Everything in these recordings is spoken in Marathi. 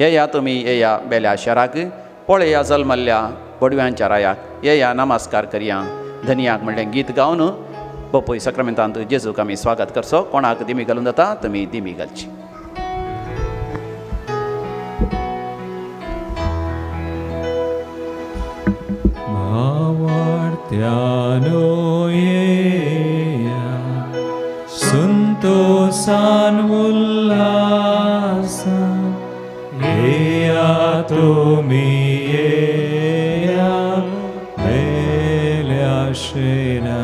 येया तुमी येया बेल्या शराक पळया जल्मल्ल्या बडव्यांच्या रायाक येया नमस्कार करया धनियाक म्हणलें गीत गावन पपय सक्रामेंतांत जेजूक आमी स्वागत करचो. कोणाक दिमी घालून जाता तुमी दिमी घालची. Martiano yeya suntosan ullasa yeya tumi yeya meleashena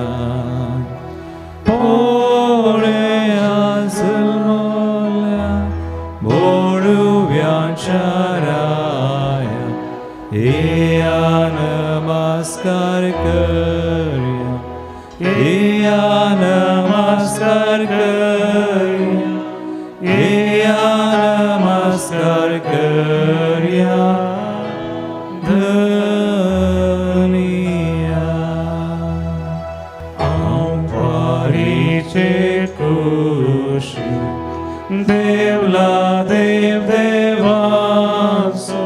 poreya zulmola moru vyancharaya yeya नमस्कार करया येया नमस्कार करया येया नमस्कार करया धनिया आंवारीचे कुशी देवला देव देवांसो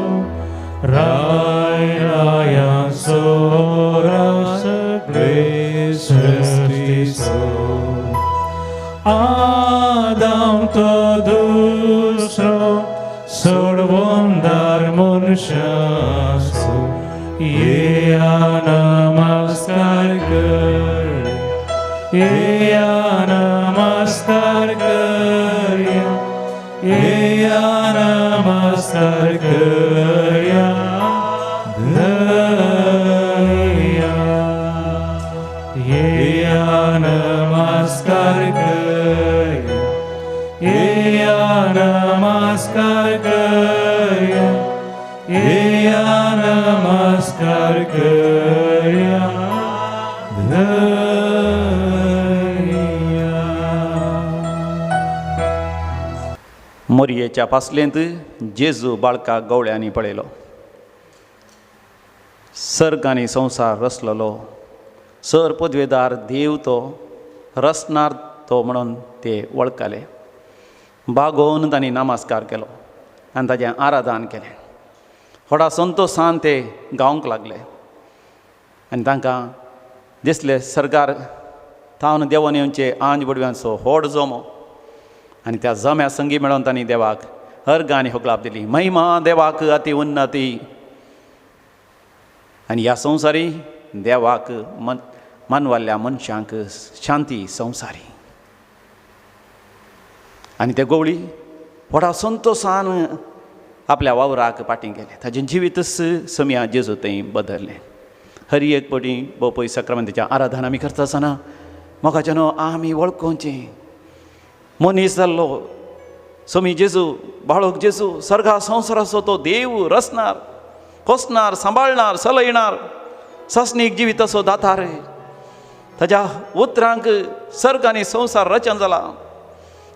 Adam todusro sorvondar munshasu yeya namaskar kar yeya namaskar karya yeya namaskar karya dhaniya yeya namaskar karya yeya namaskar karya yeya namaskar karya dhaniya. मोरयेच्या पासलेंत जेजू बाळका गवळ्यांनी पळयलो. सर्ग आनी संवसार रचलेलो सर पदवेदार देव तो रचनार तो म्हणून ते वळखले. बागोवन तांणी नमस्कार केलो आनी ताचें आराधन केलें. व्हडा संतोशान ते गावंक लागले आनी तांकां दिसलें सर्गार थावन देवान येवचे आंज बडव्यांचो व्हड जोमो आनी त्या जम्या संगी मेळोवन तांणी देवाक अर्ग आनी होगलाप दिली. महिमा देवाक अति उन्नती आनी ह्या संवसारी देवाक मानवाल्ल्या मनशांक शांती संवसारी. आनी ते गवळी व्हडा संतोशान आपल्या वावराक फाटीं गेले. ताचें जिवीतच समिया जेजू थंय बदल्लें. हरी एक पटी पपय सक्रामेंताचें आराधन आमी करता आसतना मोगाचें न्हू आमी वळखोवचें मनीस जाल्लो समी जेजू बाळक जेजू सर्गा संवसाराचो तो देव रचणार पोसणार सांबाळणार सलयणार सस्नीक जिविताचो दातार. ताच्या उतरांक सर्ग आनी संवसार रचन जाला.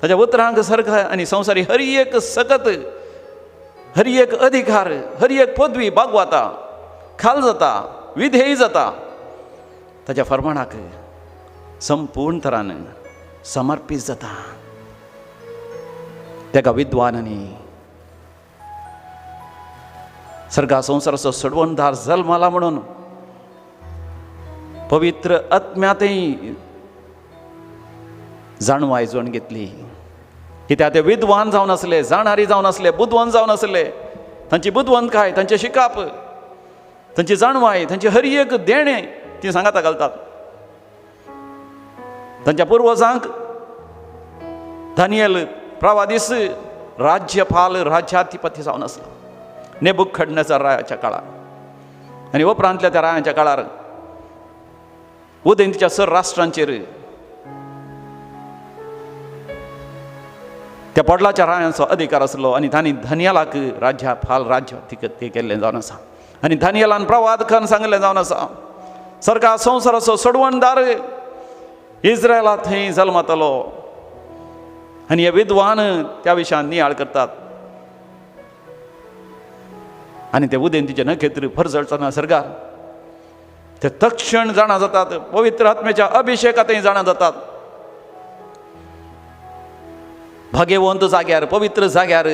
ताच्या उतरांक सर्ग आनी संवसारी हरी एक सकत हरी एक अधिकार हरी एक पदवी बागवाता खाल जाता विधेय जाता. ताच्या फर्माणाक संपूर्ण तरान समर्पीत जाता. तेका विद्वानांनी सर्गा संवसाराचो सोडवणदार जल्माला म्हणून पवित्र आत्म्यातय जाणवाय जोण घेतली. कित्याक ते विद्वान जावन आसले जाणारी जावन आसले बुद्वंत जावन आसले. तांची बुद्वंतकाय तांचे शिकाप तांची जाणवाय तांचे हरी एक देणें ती सांगाता घालतात. तांच्या पुर्वजांक दानियल प्रवादीस राज्यपाल राज्याधिपती जावन आसलो नेबुखडनेझर रायाच्या काळार. आनी उपरांतल्या त्या रायाच्या काळार उदेंतीच्या सर राष्ट्रांचेर त्या पडलाच्या रायांचो अधिकार आसलो आनी तांणी दानियेलाक राज्यपाल राज्याधिपती केल्लें जावन आसा. आनी दानियेलान प्रवाद करून सांगलें जावन आसा सर्गा संवसाराचो सोडवणदार इस्रायला थंय जल्मतलो. आनी हे विद्वान त्या विशयान नियाळ करतात. आनी ते उदेंतीचे नखेत्र फरजळतना सर्गार ते तक्षण जाणा जातात. पवित्र आत्म्याच्या अभिषेकांतय जाणा जातात. भाग्यवंत जाग्यार पवित्र जाग्यार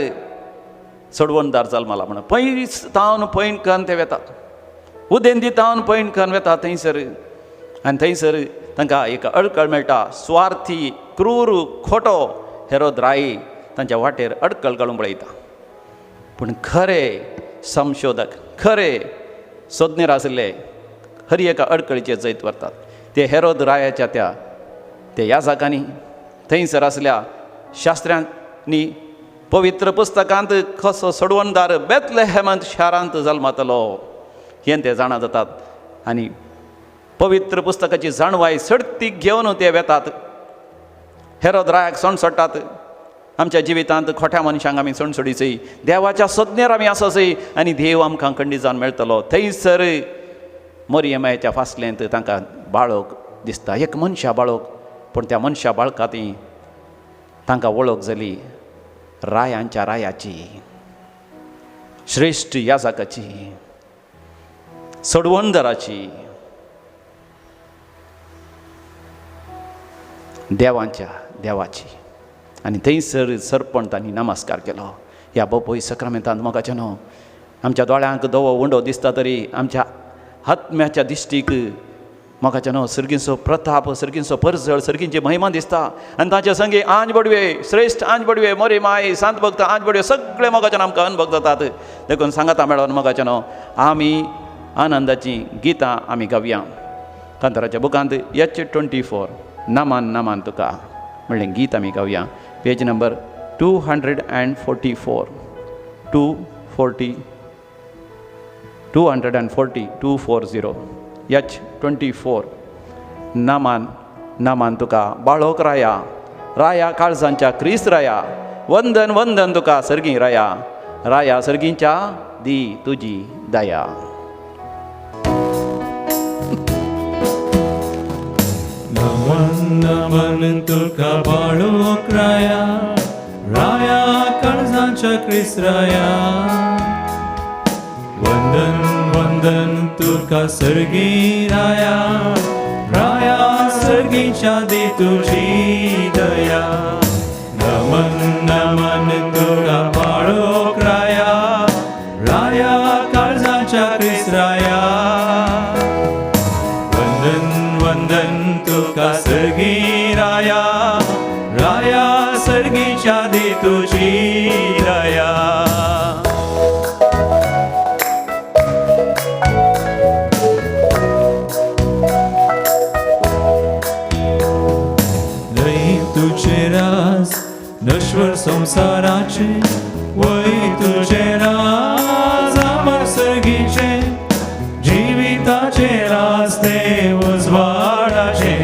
सडवणदार जल्माला म्हणून पयस तावन पयन कन ते वेता उदेंदी तावन पयन कन वेता थंयसर आनी थंयसर तांकां एक अडकळ मेळटा. स्वार्थी क्रूर खोटो हेरोद राई तांच्या वाटेर अडकळ घालूंक पळयता. पूण खरे संशोधक खरे सोदनेर आशिल्ले खरी एका अडकळीचेर जैत व्हरतात. ते हेरोद रायाच्या त्या याजकांनी थंयसर आसल्या शास्त्रांनी पवित्र पुस्तकांत कसो सडवणदार बेथलेहेमांत शारांत जल्मातलो हें ते जाणा जातात. आनी पवित्र पुस्तकाची जाणवाय सर्तीक घेवन ते वेतात. हेरोद रायाक सणसडटात. आमच्या जिवितांत खोट्या मनशांक आमी सणसडीचय, देवाच्या सज्ञेर आमी आसोचय आनी देव आमकां खंडी जावन मेळटलो. थंयसर मरियमाच्या फासलेंत तांकां बाळोक दिसता, एक मनशा बाळोक. पूण त्या मनशा बाळकांती तांकां वळख जाली रायांच्या रायाची, श्रेश्ठ याजकाची, सडवणदाराची, देवांच्या देवाची. आनी थंयसर सरपण तांणी नमस्कार केलो. ह्या बोपय सक्रामेंतांत मोगाचें न्हू, आमच्या दोळ्यांक दवो उंडो दिसता तरी आमच्या आत्म्याच्या दिश्टीक मोगाचें न्हू सर्गींचो प्रताप, सर्गींचो परजळ, सर्गींची महिमा दिसता. आनी ताचे संगी आंज बडवे, श्रेश्ठ आंज बडवे, मोरी माय, सांत भक्त आंज बडवे सगळे मोगाचें आमकां अनुभव जातात. देखून सांगाता मेळोन मोगाचें न्हू आमी आनंदाची गितां आमी गावया. कांताराच्या बुकांत H24 नामान नामान तुका म्हणलें गीत आमी गावया. पेज नंबर 244 240 H24 नामान नामान तुका बाळोक राया, राया काळजांच्या क्रिस्त राया, वंदन वंदन तुका सर्गी राया, राया सर्गींच्या दी तुजी दया. नमन नमन तुका बाळोक राया, राया काळजांच्या क्रिस्त राया, वंदन वंदन तुका सर्गी राया, राया सर्गीच्या दी तुझी दया. नमन नमन तुका बाळोक राया, राया काळजांच्या क्रिस्त राया, वंदन वंदन तुका सर्गी राया, राया सर्गीच्या दी तुझी दया. तुझे राज नश्वर संसाराचे, वै तुझे राज अमर सर्गीचे, जिविताचे रास्ते उजवाडाचे,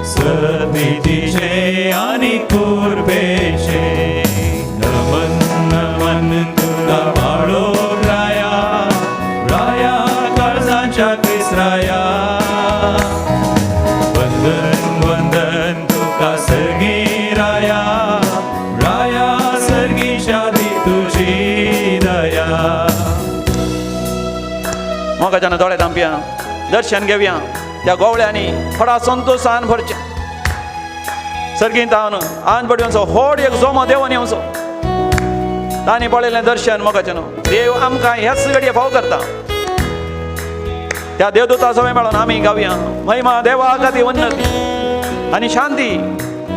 सतीचे आणि कुर्बेचे. नमन नमन तुका बाळोक राया, राया काळजांच्या क्रिस्त राया, वंदन वंदन तुका सर्गी राया, राया सर्गीच्या दी तुझी दया. मोगाच्यान दोळे धांपया, दर्शन घेवया त्या गोवळ्यांनी थोडा संतोषान भरचे. सर्गींत हांव आंज बडयोचो व्हड एक जोमो देवून येवचो. तांणी पळयलें दर्शन मोगाचें देव आमकां ह्याच घडये फाव करता. त्या देवदूता सवय मेळोन आमी गावया महिमा देवा खातीर उन्नती आनी शांती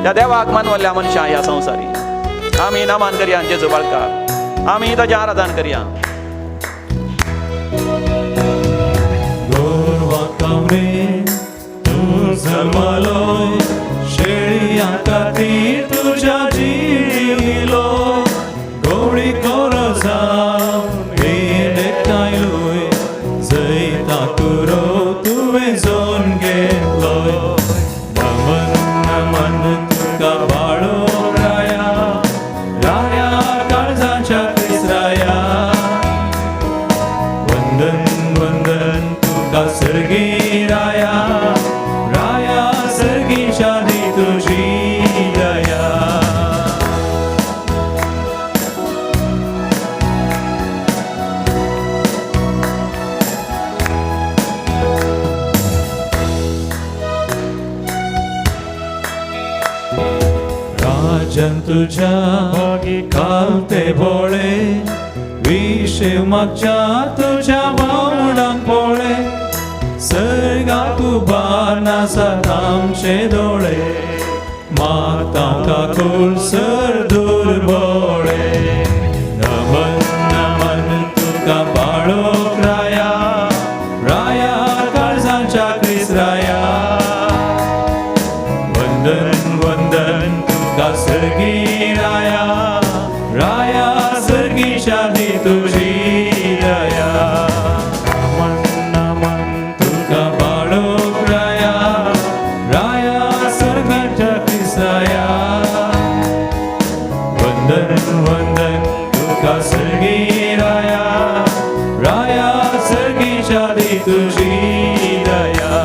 त्या देवाक मानवल्ल्या मनशां ह्या संवसारी. आमी नामान करया जेजू बाळका, आमी ताचें आराधन करया. तू जल्मलो शेळिया खातीर तुझ्या जीव दिलो, गवळी कोरो जावन एकठांयलोय, जैता तुरो तुवें जोन घेतलो. नमन नमन तुका बाळोक राया, राया काळजांच्या क्रिस्त राया, वंदन वंदन तुका सर्गी राया, राया सर्गीच्या दी तुझी दया. राजन तुझ्या खावते भोळे, विषय मागच्या तुझ्या वावडान पोळे सर्गात उभारनासात आमचे डोळे मातांका कुलसर दुर्बळे नमन नमन तुका बाळोक राया राया काळजांच्या क्रिस्त राया वंदन वंदन तुका सर्गी राया राया सर्गी शाही तुझी दया नमन नमन तुका बाळोक राया राया सर्गाच्या क्रिस्ताया वंदन वंदन तुका सर्गी राया राया सर्गी शाही तुझी दया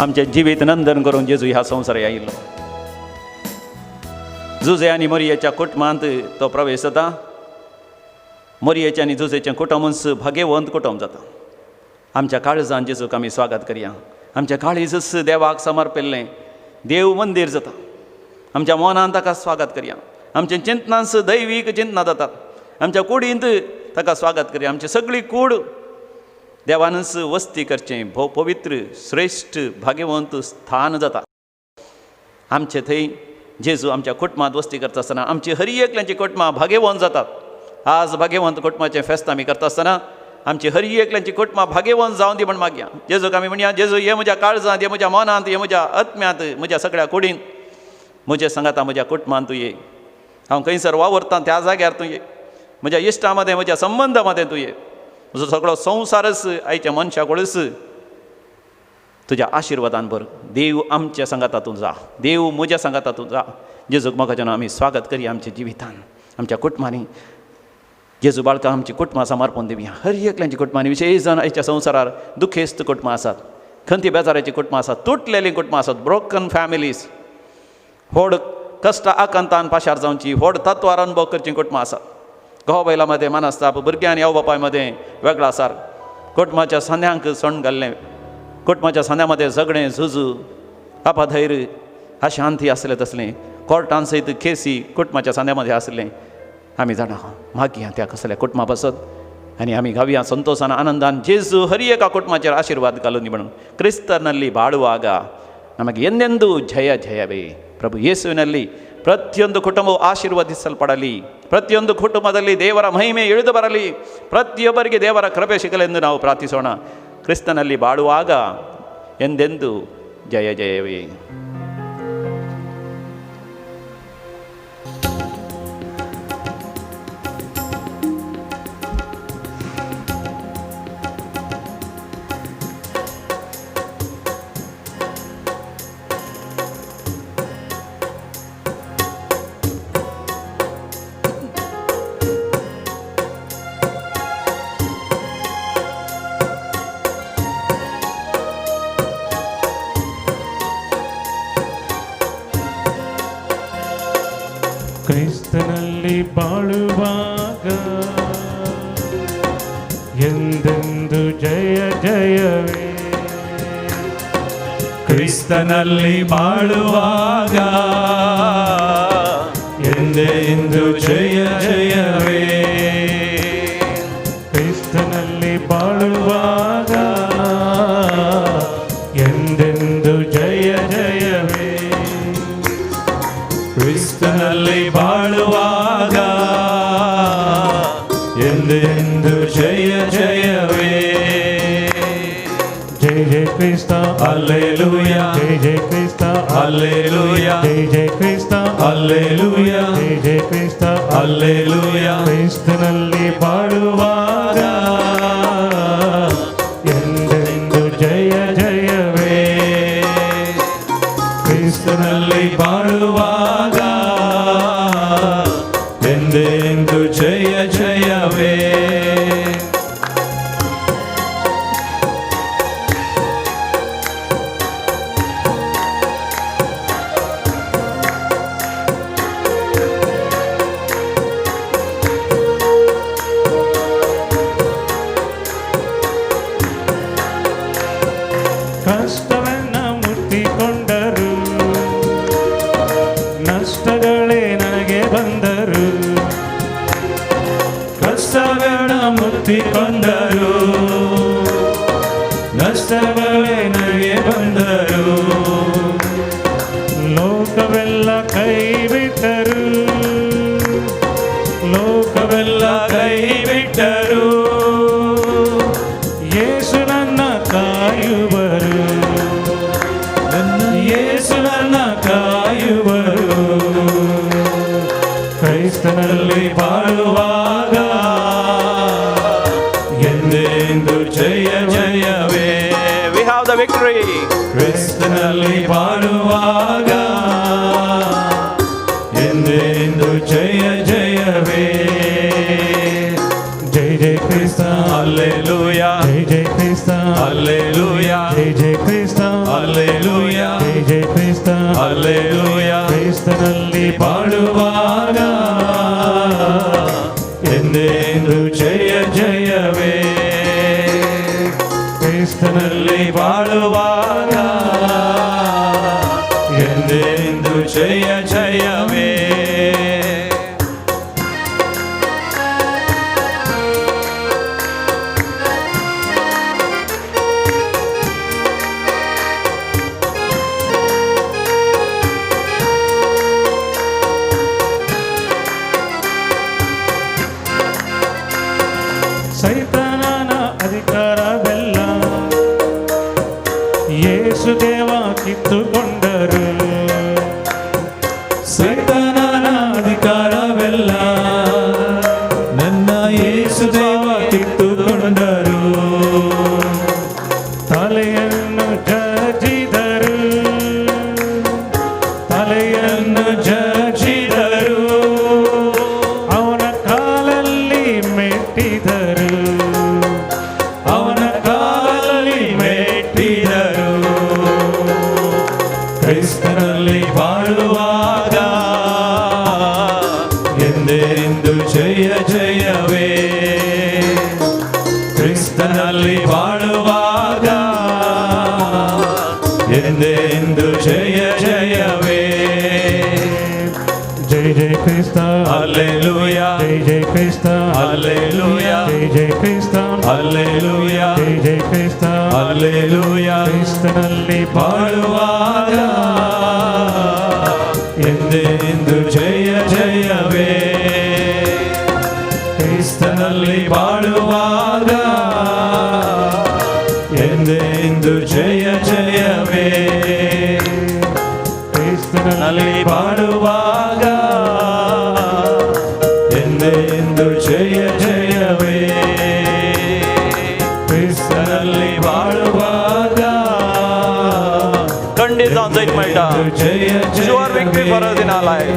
आमचे जिवीत नंदन करून जेजू ह्या संवसारात आयिल्लो जुजे आनी मोरयेच्या कुटुंबांत तो प्रवेश जाता मोरयेचें आनी जुजेचें कुटुंब भाग्यवंत कुटुंब जाता आमच्या काळजान जेजूक आमी स्वागत करया आमच्या काळीजस देवाक समर्पिल्लें देव मंदीर जाता आमच्या मनांत ताका स्वागत करया आमच्या चिंतनांत दैवीक चिंतनां जातात आमच्या कुडींत ताका स्वागत करया आमची सगळी कूड देवानच वस्ती करचें भोव पवित्र श्रेश्ठ भाग्यवंत स्थान जाता आमचे थंय जेजू आमच्या कुटुंबांत वस्ती करता आसतना आमची हरी एकल्यांची कुटुंबां भाग्यवंत जातात आज भाग्यवंत कुटुंबाचें फेस्त आमी करता आसतना आमची हरी एकल्यांची कुटुंबां भाग्यवंत जावन दी म्हण मागया जेजूक आमी म्हणया जेजू हे म्हज्या काळजांत हे म्हज्या मनांत हे म्हज्या आत्म्यांत म्हज्या सगळ्या कुडींत म्हजे सांगाता म्हज्या कुटुंबांत तूं ये हांव खंयसर वावरतां त्या जाग्यार तूं ये म्हज्या इश्टां मदें म्हज्या संबंदा मदें तूं ये म्हजो सगळो संवसारच आयच्या मनशाकडेच तुज्या आशिर्वादान भर देव आमच्या सांगातातूं जा देव म्हज्या सांगातातूं जा जेजूक म्हाका जेन्ना आमी स्वागत करया आमच्या जिवितान आमच्या कुटुंबांनी जेजू बाळकां आमची कुटुंबां समर्पण दिवया हर एकल्यांची कुटुंबांनी विशेश जावन आयच्या संवसारार दुखेस्त कुटुंबां आसात खंती बेजाराची कुटुंबां आसात तुटलेलीं कुटुंबां आसात ब्रोकन फॅमिलीज व्हड कश्ट आकांतान पाशार जावची व्हड तत्वार अनुभव करची कुटुंबां आसात घोव बायलां मदें मानासताप भुरग्यां आनी आवय बापाय मदें वेगळो आसार कुटुंबाच्या सांद्यांक सण घाल्लें कुटुंबाच्या सांद्या मदें झगडें झुजू अपाधैर्य अशांती आसलें तसलें कोर्टान सयत केसी कुटुंबाच्या सांद्या मदें आसलें आमी जाणा मागया त्या कसल्या कुटुंबा बसत आनी आमी गावया संतोशान आनंदान जेजू हर एका कुटुंबाचेर आशिर्वाद घालून म्हणून क्रिस्तನಲ್ಲಿ ಬಾಳುವಾಗ ನಮಗೆ ಎಂದೆಂದೂ ಜಯ ಜಯವೇ ಪ್ರಭು ಯೇಸುವಿನಲ್ಲಿ ಪ್ರತಿಯೊಂದು ಕುಟುಂಬವು ಆಶೀರ್ವದಿಸಲ್ಪಡಲಿ ಪ್ರತಿಯೊಂದು ಕುಟುಂಬದಲ್ಲಿ ದೇವರ ಮಹಿಮೆ ಇಳಿದು ಬರಲಿ ಪ್ರತಿಯೊಬ್ಬರಿಗೆ ದೇವರ ಕೃಪೆ ಸಿಗಲೆಂದು ನಾವು ಪ್ರಾರ್ಥಿಸೋಣ ಕ್ರಿಸ್ತನಲ್ಲಿ ಬಾಳುವಾಗ ಎಂದೆಂದೂ ಜಯ ಜಯವೇ ಕ್ರಿಸ್ತನಲ್ಲಿ ಬಾಳುವಾಗ ಎಂದೆಂದು ಜಯ ಜಯವೇ ಕ್ರಿಸ್ತನಲ್ಲಿ ಬಾಳುವಾಗ ಎಂದೆಂದು ಜಯ ಜಯವೇ ಕ್ರಿಸ್ತನಲ್ಲಿ ಬಾಳುವಾಗ ಎಂದೆಂದು ಜಯ ಜಯವೇ ಕ್ರಿಸ್ತನಲ್ಲಿ ಬಾಳುವಾಗ ಎಂದೆಂದು ಜಯ ಜಯವೇ ಜಯ ಜಯ ಕ್ರಿಸ್ತ ಹಲ್ಲೆಲೂಯಾ ಜಯ ಜಯ ಕ್ರಿಸ್ತ ಹಲ್ಲೆಲೂಯಾ ಜಯ ಜಯ ಕ್ರಿಸ್ತ ಹಲ್ಲೆಲೂಯಾ ಜಯ ಜಯ ಕ್ರಿಸ್ತ ಹಲ್ಲೆಲೂಯಾ ಕ್ರಿಸ್ತನಲ್ಲಿ ಬಾಳುವಾಗ ಎಂದೆಂದು ಜಯ ಜಯವೇ ಕ್ರಿಸ್ತನಲ್ಲಿ ಬಾಳುವಾಗ ಎಂದೆಂದು ಜಯ ಜಯವೇ ಕಷ್ಟವನ್ನ ಮುತ್ತಿಕೊಂಡರು ಪಾಪಗಳೇ ನನಗೆ ಬಂದರು, ಲೋಕವೆಲ್ಲ ಕೈ ಬಿಟ್ಟರು, ಲೋಕವೆಲ್ಲ ಕೈ ಬಿಟ್ಟರು, ಯೇಸು ನನ್ನ ಕಾಯುವರು, ಯೇಸು ನನ್ನ ಕಾಯುವರು. ಕ್ರೈಸ್ತನಲ್ಲಿ ಬಾಳುವಾಗ ಎಂದೆಂದು ಜಯ ಜಯವೇ. We have the victory. ಕ್ರಿಸ್ತನಲ್ಲಿ ಬಾಳುವಾಗ ಎಂದೆಂದು ಜಯ ಜಯವೇ. ಜೈ ಜೈ ಕ್ರಿಸ್ತ Hallelujah. ಜೈ ಜೈ ಕ್ರಿಸ್ತ Hallelujah. ಜೈ ಜೈ ಕ್ರಿಸ್ತ Hallelujah. ಜೈ ಜೈ ಕ್ರಿಸ್ತ Hallelujah. ಕ್ರಿಸ್ತನಲ್ಲಿ ಬಾಳುವಾಗ ಎಂದೆಂದು ಜಯ ಜಯವೇ. ಕ್ರಿಸ್ತನಲ್ಲಿ ಬಾಳುವಾಗ ಎಂದೆಂದು ಜಯ ಜಯವೇ. ಸೈತಾನನ ಅಧಿಕಾರವೆಲ್ಲ ಯೇಸು ದೇವ ಕಿತ್ತುಕೊಂಡರು, ಸೈತಾನನ ಅಧಿಕಾರವೆಲ್ಲ ನನ್ನ ಯೇಸು ದೇವ ಕಿತ್ತುಕೊಂಡರು. ತಲೆಯನ್ನು ಜಜ್ಜಿದರು, ತಲೆಯನ್ನು ಜಜ್ಜಿದರು, ಅವನ ಕಾಲಲ್ಲಿ ಮೆಟ್ಟಿದರು, ಅವನ ಕಾಲಲ್ಲಿ ಮೆಟ್ಟಿದರು. ಕ್ರಿಸ್ತನಲ್ಲಿ ಬಾಳುವಾಗ ಎಂದೆಂದು ಜಯ ಜಯವೇ. ಕ್ರಿಸ್ತನಲ್ಲಿ ಬಾಳುವಾಗ ಎಂದೆಂದು ಜಯ ಜಯವೇ. ಜೈ ಜೈ ಕ್ರಿಸ್ತ Hallelujah. ಜೈ ಜೈ ಕ್ರಿಸ್ತ Hallelujah. ಜೈ ಜೈ ಕ್ರಿಸ್ತ Hallelujah. ಜೈ ಜೈ ಕ್ರಿಸ್ತ Hallelujah. ಕ್ರಿಸ್ತನಲ್ಲಿ ಬಾಳುವಾಗ ಎಂದೆಂದು ಜಯ ಜಯವೇ. ಕ್ರಿಸ್ತನಲ್ಲಿ ಬಾಳುವಾಗ ಎಂದೆಂದು ಜಯ ಜಯವೇ. ಕ್ರಿಸ್ತನಲ್ಲಿ ಬಾಳುವಾಗ ಎಂದೆಂದು ಜಯ ಜಯವೇ. ಕ್ರಿಸ್ತನಲ್ಲಿ ಬಾಳುವಾಗ ಖಂಡಿತ ಜೈತ್ಮೈಟ. ಜಯ Sure victory for us in our life.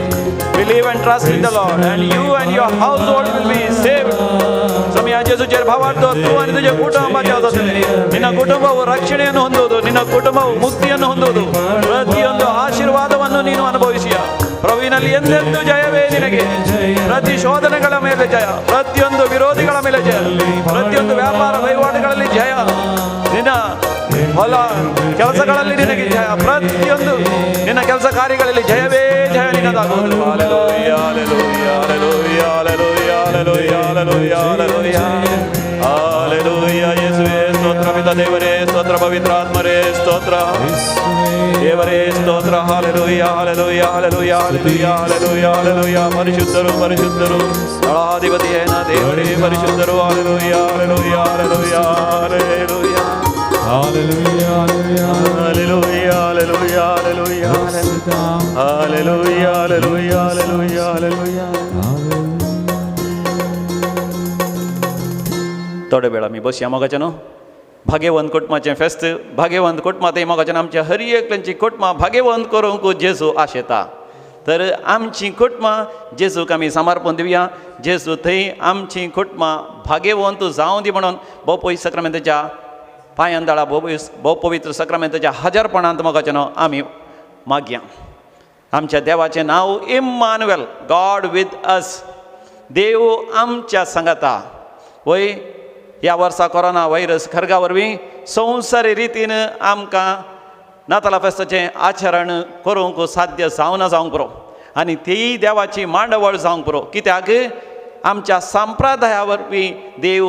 Believe and trust in the Lord, and you and your household will be saved. ಸಮಯ ಯೇಸುವಿನ ಭಾವಾರ್ಥ ತೂ आणि तुझे ಕುಟುಂಬಕ್ಕೆ ಆಗುತ್ತದೆ. ನಿನ್ನ ಕುಟುಂಬವು ರಕ್ಷಣೆಯನ್ನು ಹೊಂದುವುದು, ನಿನ್ನ ಕುಟುಂಬವು ಮುಕ್ತಿಯನ್ನು ಹೊಂದುವುದು, ಪ್ರತಿಯೊಂದು ಆಶೀರ್ವಾದವನ್ನು ನೀನು ಅನುಭವಿಸಿಯ. ಪ್ರಭುವಿನಲ್ಲಿ ಎಂದೆಂದೂ ಜಯವೇ ನಿನಗೆ. ಪ್ರತಿ ಶೋಧನೆಗಳ ಮೇಲೆ ಜಯ, ಪ್ರತಿಯೊಂದು ವಿರೋಧಿಗಳ ಮೇಲೆ ಜಯ, ಪ್ರತಿಯೊಂದು ವ್ಯಾಪಾರ ವಹಿವಾಟುಗಳಲ್ಲಿ ಜಯ, ನಿನ್ನ ಹೊಲ ಕೆಲಸಗಳಲ್ಲಿ ನಿನಗೆ ಜಯ, ಪ್ರತಿಯೊಂದು ನಿನ್ನ ಕೆಲಸ ಕಾರ್ಯಗಳಲ್ಲಿ ಜಯವೇ ಜಯ ನಿನ್ನದಾಗುವುದು. Hallelujah, hallelujah, hallelujah, hallelujah, hallelujah, hallelujah, hallelujah. Hallelujah. ಯೇಸುವೇ ಸ್ತೋತ್ರ, ಪಿತ ದೇವರೇ ಸ್ತೋತ್ರ, ಪವಿತ್ರಾತ್ಮರೇ ಸ್ತೋತ್ರ, ದೇವರೇ ಸ್ತೋತ್ರ. Hallelujah, hallelujah, hallelujah, hallelujah, hallelujah, hallelujah. ಪರಿಶುದ್ಧರು ಪರಿಶುದ್ಧರು ದಳಾಧಿಪತಿಯೇನ ದೇವರೇ ಪರಿಶುದ್ಧರು. Hallelujah, hallelujah, hallelujah, hallelujah. Hallelujah, Hallelujah, hallelujah, hallelujah, hallelujah, hallelujah, hallelujah, hallelujah. थोडे वेळा मी बसया मोगाच्यानो भाग्यवंत कुटुंबाचें फेस्त. भाग्यवंत कुटुंबां ते मोगाच्यान आमच्या हर एकल्यांची कुटुंबां भाग्यवंत करूंक जेजू आशेता. तर आमची कुटुंबां जेजूक आमी समर्पण दिवया. जेजू थंय आमची कुटुंबां भाग्यवंत जावं दी म्हणून भोव सक्रामेंताच्या पांयां दाळा भोव पवित्र सक्रामेंताच्या हजरपणांत मोगाच्यानो आमी मागया. आमच्या देवाचें नांव इम्मानुएल, गॉड विथ अस. देव आमच्या सांगाता. वय ह्या वर्सा कोरोना व्हायरस खरगा वरवीं संवसारी रितीन आमकां नाताला फेस्ताचें आचरण करूंक साध्य जावना जावंक पुरो, आनी तेय देवाची मांडवळ जावंक पुरो. कित्याक आमच्या संप्रदाया वरवीं देव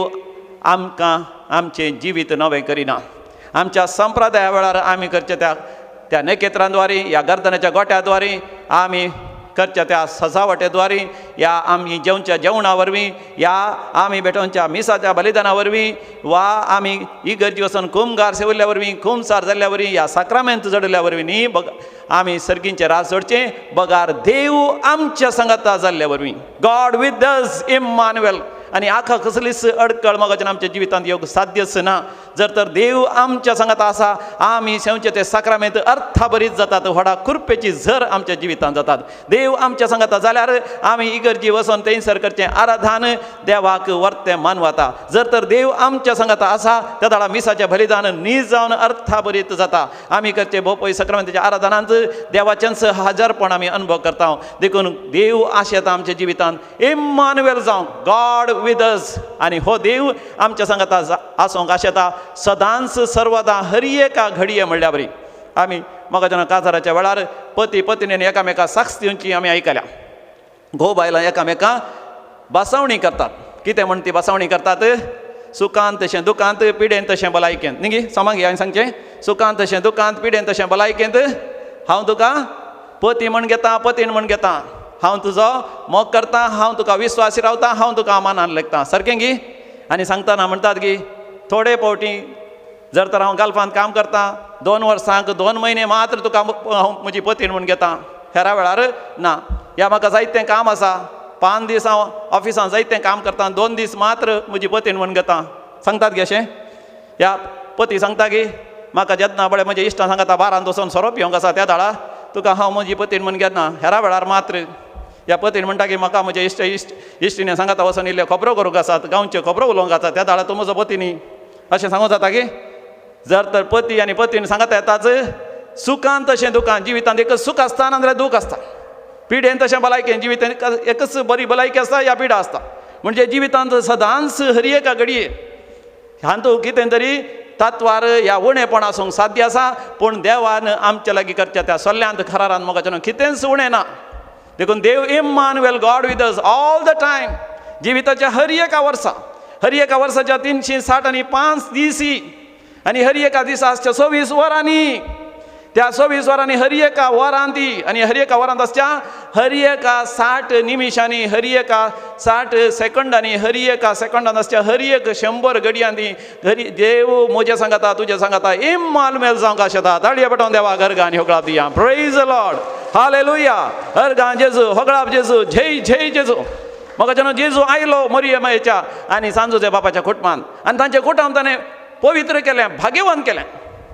आमकां आमचें जिवीत नवें करिना. आमच्या संप्रदाया वेळार आमी करचे त्या नकेत्रांद्वारे, या गर्दनाच्या गोट्याद्वारे, आमी करच्या त्या सजावटेद्वारे, या आमी जेवच्या जेवणा वरवीं, या आमी बेटोवच्या मिसाच्या बलिदाना वरवीं, वा आमी इगर्जी वचून कुमगार सेवल्ल्या वरवीं, कुमसार जाल्ल्या वरवीं, या साक्रामेंत जडल्या वरवीं न्ही, आमी सर्गींचे रास जोडचें, बगार देव आमच्या संगता जाल्ल्या वरवीं. God with us, Emmanuel. आनी आखा कसलीच अडकळ मोगाच्यान आमच्या जिवितांत येवंक साध्यच ना. जर तर देव आमच्या सांगात आसा, आमी सेवचे ते साक्रामेंत अर्था बरीच जातात, व्हडा कृपेची झर आमच्या जिवितांत जातात. देव आमच्या सांगात जाल्यार आमी इगर्जी वचोन थंयसर करचें आराधन देवाक वर्तें मानवता. जर तर देव आमच्या सांगात आसा, त्या दाडा मिसाचें बलिदान न्ही जावन अर्था बरीत जाता. आमी करचे भोवपळी साक्रामेंताच्या आराधनांत देवाचेंच हाजरपण आमी अनुभव करता. देखून देव आशेता आमच्या जिवितांत इम्मान्युएल जावं, गॉड विथ अस. आनी हो देव आमच्या सांगात आसूंक आशेता सदांच सर्वदा हर एका घडये म्हणल्या बरी. आमी मोगाच्या काजाराच्या वेळार पती पत्नीन एकामेका साक्ष दिवची आमी आयकल्या. घोव बायलां एकामेका बासावणी करतात. कितें म्हण ती बासावणी करतात? सुखांत तशें दुखांत, पिडेन तशें भलायकेंत. न्ही गे सोमांग हांवें सांगचें, सुखांत तशें दुखांत, पिडेन तशें भलायकेंत हांव तुका पती म्हण घेता, पतीन म्हण घेता. हांव तुजो मोग करता, हांव तुका विस्वासी रावता, हांव तुका अमानान लेखता. सारकें गी? आनी सांगतना म्हणटात की थोडे फावटी जर तर हांव गाल्फांत काम करता, 2 वर्सांक 2 म्हयने मात्र तुका हांव म्हजी पतीन म्हण घेता. हेरा वेळार ना. ह्या म्हाका जायतें काम आसा, 5 दीस हांव ऑफिसांत जायतें काम करता, 2 दीस मात्र म्हजी पतीन म्हण घेता. सांगतात गे अशें. ह्या पती सांगता की म्हाका जेन्ना बळे म्हज्या इश्टां सांगता बारान वचोन सोरो पिवंक आसा, त्या दाडा तुका हांव म्हजी पतीन म्हण घेना. हेरा वेळार मात्र ह्या पतीन म्हणटा की म्हाका म्हज्या इश्टिणें सांगता वचोन इल्ले खबरो करूंक आसात, गांवच्यो खबरो उलोवंक आसा, त्या दाडा तूं म्हजो पती न्ही अशें सांगूं जाता की? जर तर पती आनी पतीन सांगता येताच सुखांत तशें दुखांत. जिवितांत एकच सुख आसता नाजाल्यार दूख आसता. पिडेन तशें भलायकेन. जिवितांत एकच बरी भलायकी आसता या पिडा आसता. म्हणजे जिवितांत सदांच हर एका घडये हातूंत कितें तरी तत्वार ह्या उणेपण आसूंक साध्य आसा. पूण देवान आमच्या लागीं करच्या त्या सल्ल्यांत खरारान मोगाच्यान कितेंच उणें ना. देखून देव Emmanuel, God with us all the time. जिविताच्या हर एका वर्साच्या 365 दिसी आनी हर एका दिसाच्या 24 वरांनी, त्या 24 वरांनी हर एका वरांती आनी हर एका वरांत आसच्या हर एका 60 निमिशांनी, हर एका 60 सेकंदांनी, हर एका सेकंदांत आसच्या हर एक 100 घडयांनी देव म्हजे सांगता, तुजे सांगता इम्मान्युएल जावंक आशेता. ताळयो पटोवन देवा घरगांनी होगळाप दिया. Praise the Lord, hallelujah. हरगां जेजू, होगळाप जेजू, जय जय जेजू. म्हाका जेन्ना जेजू आयलो मरियमेच्या आनी सांजूच्या बापाच्या कुटुंबांत, आनी तांच्या कुटुंब ताणें पवित्र केलें, भाग्यवान केलें.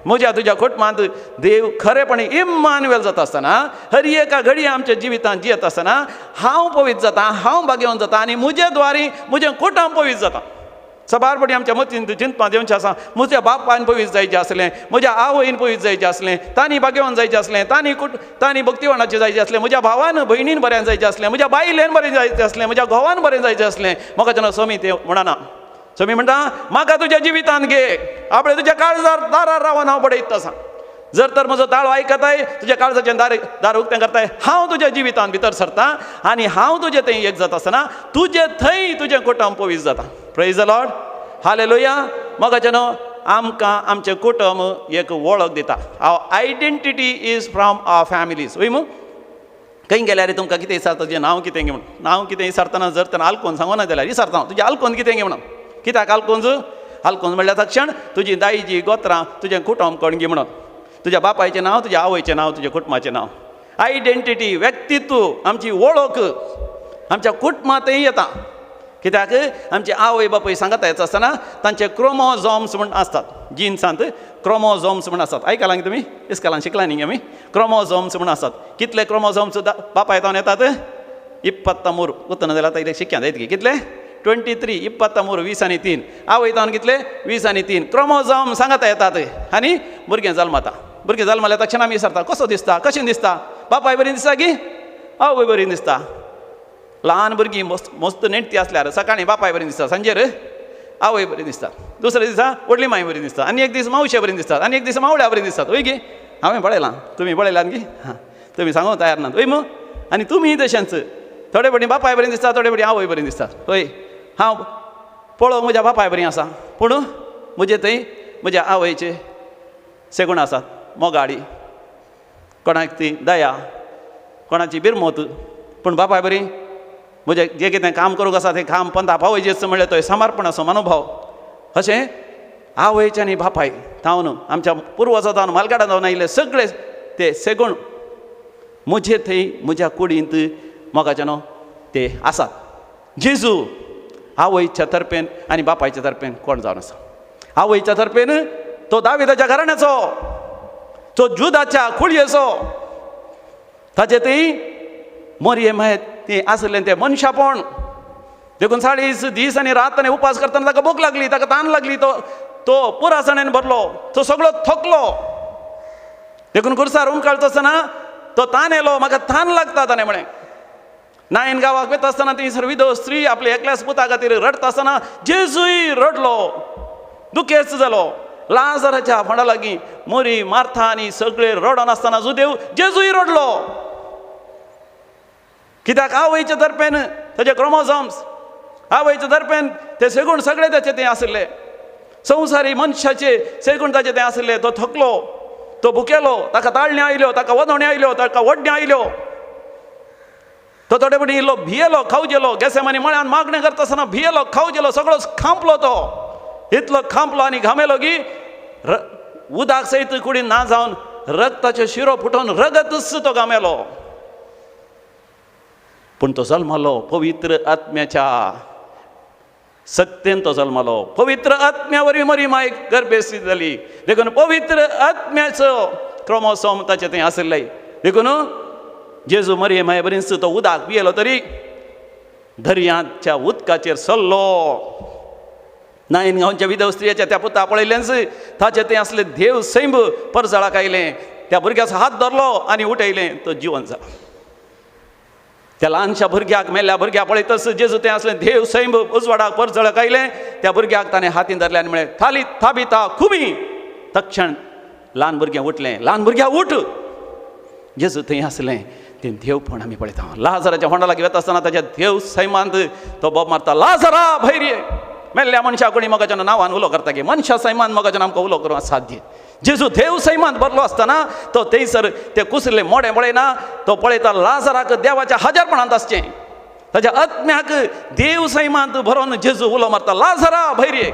म्हज्या तुज्या कुटुंबांत देव खरेपणी इम्मान्युएल जाता आसतना, हर एका घडये आमच्या जिवितांत जियेत आसतना हांव पवित्र जाता, हांव भाग्यवान जाता आनी म्हजे द्वारे म्हजें कुटुंब पवित्र जाता. सबारपणी आमच्या मतींत चिंतपां देवचें आसा, म्हज्या बापायन पवित्र जायचें आसलें, म्हज्या आवयन पवित्र जायचें आसलें, तांणी भाग्यवान जायचें आसलें, तांणी भक्तिवानाचें जायचें आसलें, म्हज्या भावान भयणीन बरें जायचें आसलें, म्हज्या बायलेन बरें जायचें आसलें, म्हज्या घोवान बरें जायचें आसलें. म्हाका जेन्ना स्वामी ते म्हणना, स्वामी म्हणटा म्हाका तुज्या जिवितांत घे, आपणे तुज्या काळजार दारार रावन हांव बडयत आसा. जर तर म्हजो ताळो आयकताय, तुज्या काळजाचें दार उक्तें करताय, हांव तुज्या जिवितांत भितर सरता आनी हांव तुजें थंय एक जाता आसतना तुजें थंय तुजें कुटुंब पवित्र जाता. Praise the Lord, hallelujah. मोगाचें न्हू, आमकां आमचें कुटुंब एक वळख दिता. Our identity is from our families. वय मू खंय गेल्यार तुमकां कितें विचारता, तुजें नांव कितें गे म्हणून. नांव कितें विचारतना जर तर आल्कोन सांगो ना जाल्यार विचारता हांव तुजें आल्कोन कितें गे म्हणून. कित्याक आल्कोन्स? आल्कोन्स म्हणल्यार तक्षण तुजी दायजी गोत्रां, तुजें कुटुंब कोण गे म्हणून. तुज्या बापायचें नांव, तुज्या आवयचें नांव, तुज्या कुटुंबाचें नांव. आयडेंटिटी, व्यक्तित्व, आमची वळख आमच्या कुटुंबांतय येता. कित्याक आमचे आवय बापूय सांगता येता आसतना तांचे क्रोमोझोम्स म्हण आसतात. जिन्सांत क्रोमोझोम्स म्हण आसतात. आयकलां तुमी? इस्कलान शिकला न्ही आमी. क्रोमोझोम्स म्हण आसतात. कितले क्रोमोझोम्स बापाय तावन येतात? 23. उतना जाल्यार आतां शिक्क्यां जायत गे. कितले? 23. 23, 20 आनी 3. आवय तावन कितले? 20 आनी 3 क्रोमोझोम सांगता येतात. आनी भुरगें जल्मता. भुरगें जल्मल्या तक्षण आमी विचारता कसो दिसता, कशें दिसता? बापाय बरी दिसता की आवय बरी दिसता? ल्हान भुरगीं मस्त नेण्टी आसल्यार सकाळीं बापाय बरी दिसता, सांजेर आवय बरी दिसता, दुसरे दिसा व्हडली माय बरी दिसता, आनी एक दीस मावशे बरी दिसतात, आनी एक दीस मावळ्या बरी दिसतात. वय गे हांवें पळयलां, तुमी पळयलां गे? हां, तुमी सांगूंक तयार नात वय मग. आनी तुमी तशेंच थोडे फावटी बापाय बरी दिसता, थोडे फावटी आवय बरी दिसतात. वय हांव पळोवंक म्हज्या बापाय बरी आसा, पूण म्हजे थंय म्हज्या आवयचे सेगूण आसात मोगाडी, कोणाक ती दया, कोणाची बिरमोत. पूण बापाय बरी म्हजें जें कितें काम करूंक आसा तें काम पंथा भावयचें म्हणलें तो समर्पणाचो मनोभाव. अशें आवयचे आनी बापाय जावन आमच्या पुर्वजां जावन मालगाडा जावन आयिल्ले सगळे ते सेगूण म्हजे थंय म्हज्या कुडींत मोगाच्यान ते आसात. जेजू आवयच्या तर्फेन आनी बापायच्या तर्फेन कोण जावन आसा. आवयच्या तर्फेन तो दाविदाच्या घराण्याचो, तो जुदाच्या कुळयेचो. ताचे थंय मरियेम ती आसलें तें मनशापण. देखून 40 दीस आनी रात ताणें उपास करतना ताका भूक लागली, ताका तान लागली. तो पुरासणान भरलो, तो सगळो थकलो. देखून खुर्सार उमकाळता आसतना तो तान येलो, म्हाका तान लागता ताणें म्हळें. नायन गांवाक वता आसतना थंयसर विधव स्त्री आपल्या एकल्याच पुता खातीर रडता आसतना जेजूय रडलो, दुखेस्त जालो. लाजराच्या फोंडा लागीं मोरी मार्था आनी सगळे रडोन आसतना जेजूय रडलो. कित्याक आवयच्या तर्फेन ताचे क्रोमोझोम्स, आवयच्या तर्फेन ते सेगूण सगळे ताचे तें आसले. संवसारी मनशाचे सेगूण ताचे तें आसले. तो थकलो, तो भुकेलो, ताका ताळण्यो आयल्यो, ताका वदोण्यो आयल्यो, ताका वडण्यो आयल्यो. तो थोडे पडी इल्लो भियेलो, खावजेलो. गेसेमानी म्हळ्यान मागणें करता आसतना भियेलो, खावजेलो, सगळो खांपलो. तो इतलो खांपलो आनी घामेलो की उदक सयत कुडीन ना जावन रगताच्यो शिरो फुटोवन रगतच तो घामेलो. पूण तो जल्मलो पवित्र आत्म्याच्या सत्तेन. तो जल्मलो पवित्र आत्म्या वरवीं मरी मायक गर्भेस्ती जाली. देखून पवित्र आत्म्याचो क्रोमोसोम ताचे थंय आसले. देखून जेजू मरिये माये बरींच तो उदक पियेलो तरी दर्यांच्या उदकाचेर सरलो. नायन गांवच्या विधव स्त्रियेच्या त्या पुता पळयलेंच ताचे थंय असले देव सैंब परजळाक आयलें. त्या भुरग्याचो हात धरलो आनी उठयलें. तो जिवंत जालो. त्या ल्हानशा भुरग्याक, मेल्ल्या भुरग्याक पळयतच जेजू तें असलें देव सैंब उजवाडाक परजळाक आयलें. त्या भुरग्याक ताणें हातीन धरलें आनी म्हळें थाली थाबिता खुमी. तक्षण ल्हान भुरगें उठलें. ल्हान भुरग्या उठ. जेजू थंय आसलें तें देवपण आमी पळयता. लाजराच्या फोंडा लागीं वता आसतना ताच्या देव सैमांत तो बोब मारता, लाजरा भायर ये. मेल्ल्या मनशा कोणी मोगाच्या नांवान उलो करता गे. मनशा सैमान मोगाच्यान आमकां उलो करूंक साध्य. जेजू देव सैमांत भरलो आसतना तो थंयसर ते कुसले मोडे पळयना. तो पळयता लाजराक देवाच्या हजरपणांत आसचें. ताच्या आत्म्याक देव सैमांत भरोवन जेजू उलो मारता, लाजरा भायर ये.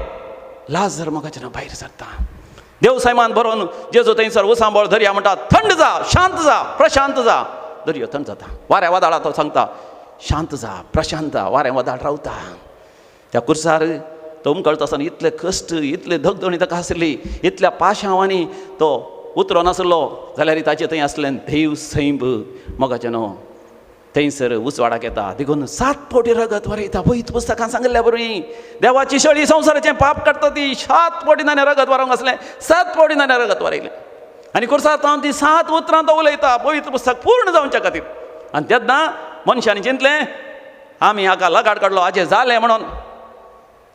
लाजर मोगाच्यान भायर सरता. देव सैमांत भरोवन जेजू थंयसर उसांबळ दर्या म्हणटा, थंड जा, शांत जा, प्रशांत जा. दर्यो थंड जाता. वाऱ्या वादळा तो सांगता, शांत जा, प्रशांत जा. वाऱ्या वादळ रावता. त्या कुर्सार तो उमकळटा आसतना इतले कश्ट, इतले धगधणी ताका आसली, इतल्या पाशांवांनी तो उतरो नासलो जाल्यार ताचे थंय आसलें देव सैंब मोगाच्यान थंयसर उजवाडाक येता. देखून 7 फावटी रगत वरयता. पळयत पुस्तकान सांगल्या बरोबर देवाची शळी संवसाराचें पाप काडटा ती 7 फावटी ताणें रगत वरोंक आसलें. 7 फावटी ताणें रगत वरयलें. आनी कुर्सार जावन ती 7 उतरां तो उलयता पवित्र पुस्तक पूर्ण जावच्या खातीर. आनी तेन्ना मनशांनी चिंतलें आमी हाका लगाड काडलो, हाजें जालें म्हणून.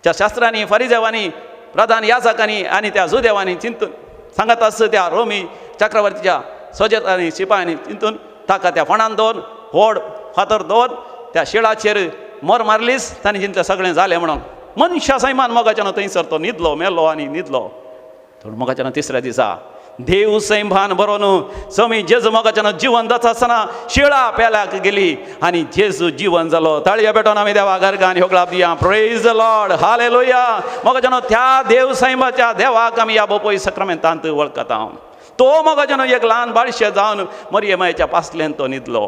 त्या शास्त्रांनी, फरिजेवांनी, प्रधान याजकांनी आनी त्या जुदेवांनी चिंतून सांगत आस त्या रोमी चक्रवर्तीच्या सोजेतांनी शिपायांनी चिंतून ताका त्या फोंडान दवर व्हड फातर दवर त्या शिळाचेर मोर मारलीस. तांणी चिंतलें सगळें जालें म्हणून. मनशा सैमान मोगाच्यान थंयसर तो न्हिदलो, मेलो आनी न्हिदलो. थोडो मोगाच्यान तिसऱ्या दिसा देव सैंभान बरोवन स्वामी जेजू मोगाच्यान जिवन जाता आसतना शिळा पेल्याक गेली आनी जेजू जिवन जालो. ताळयो पेटोवन आमी देवा घरगान ह्यो क्लाप दिया. Praise the Lord, hallelujah. मोगाच्यान त्या देव सैंबाच्या देवाक आमी ह्या बोपय सक्रामेंतांत वळखता. तो मोगाच्यान एक ल्हान बाळशें जावन मरिये मायेच्या पासलेन तो न्हिदलो.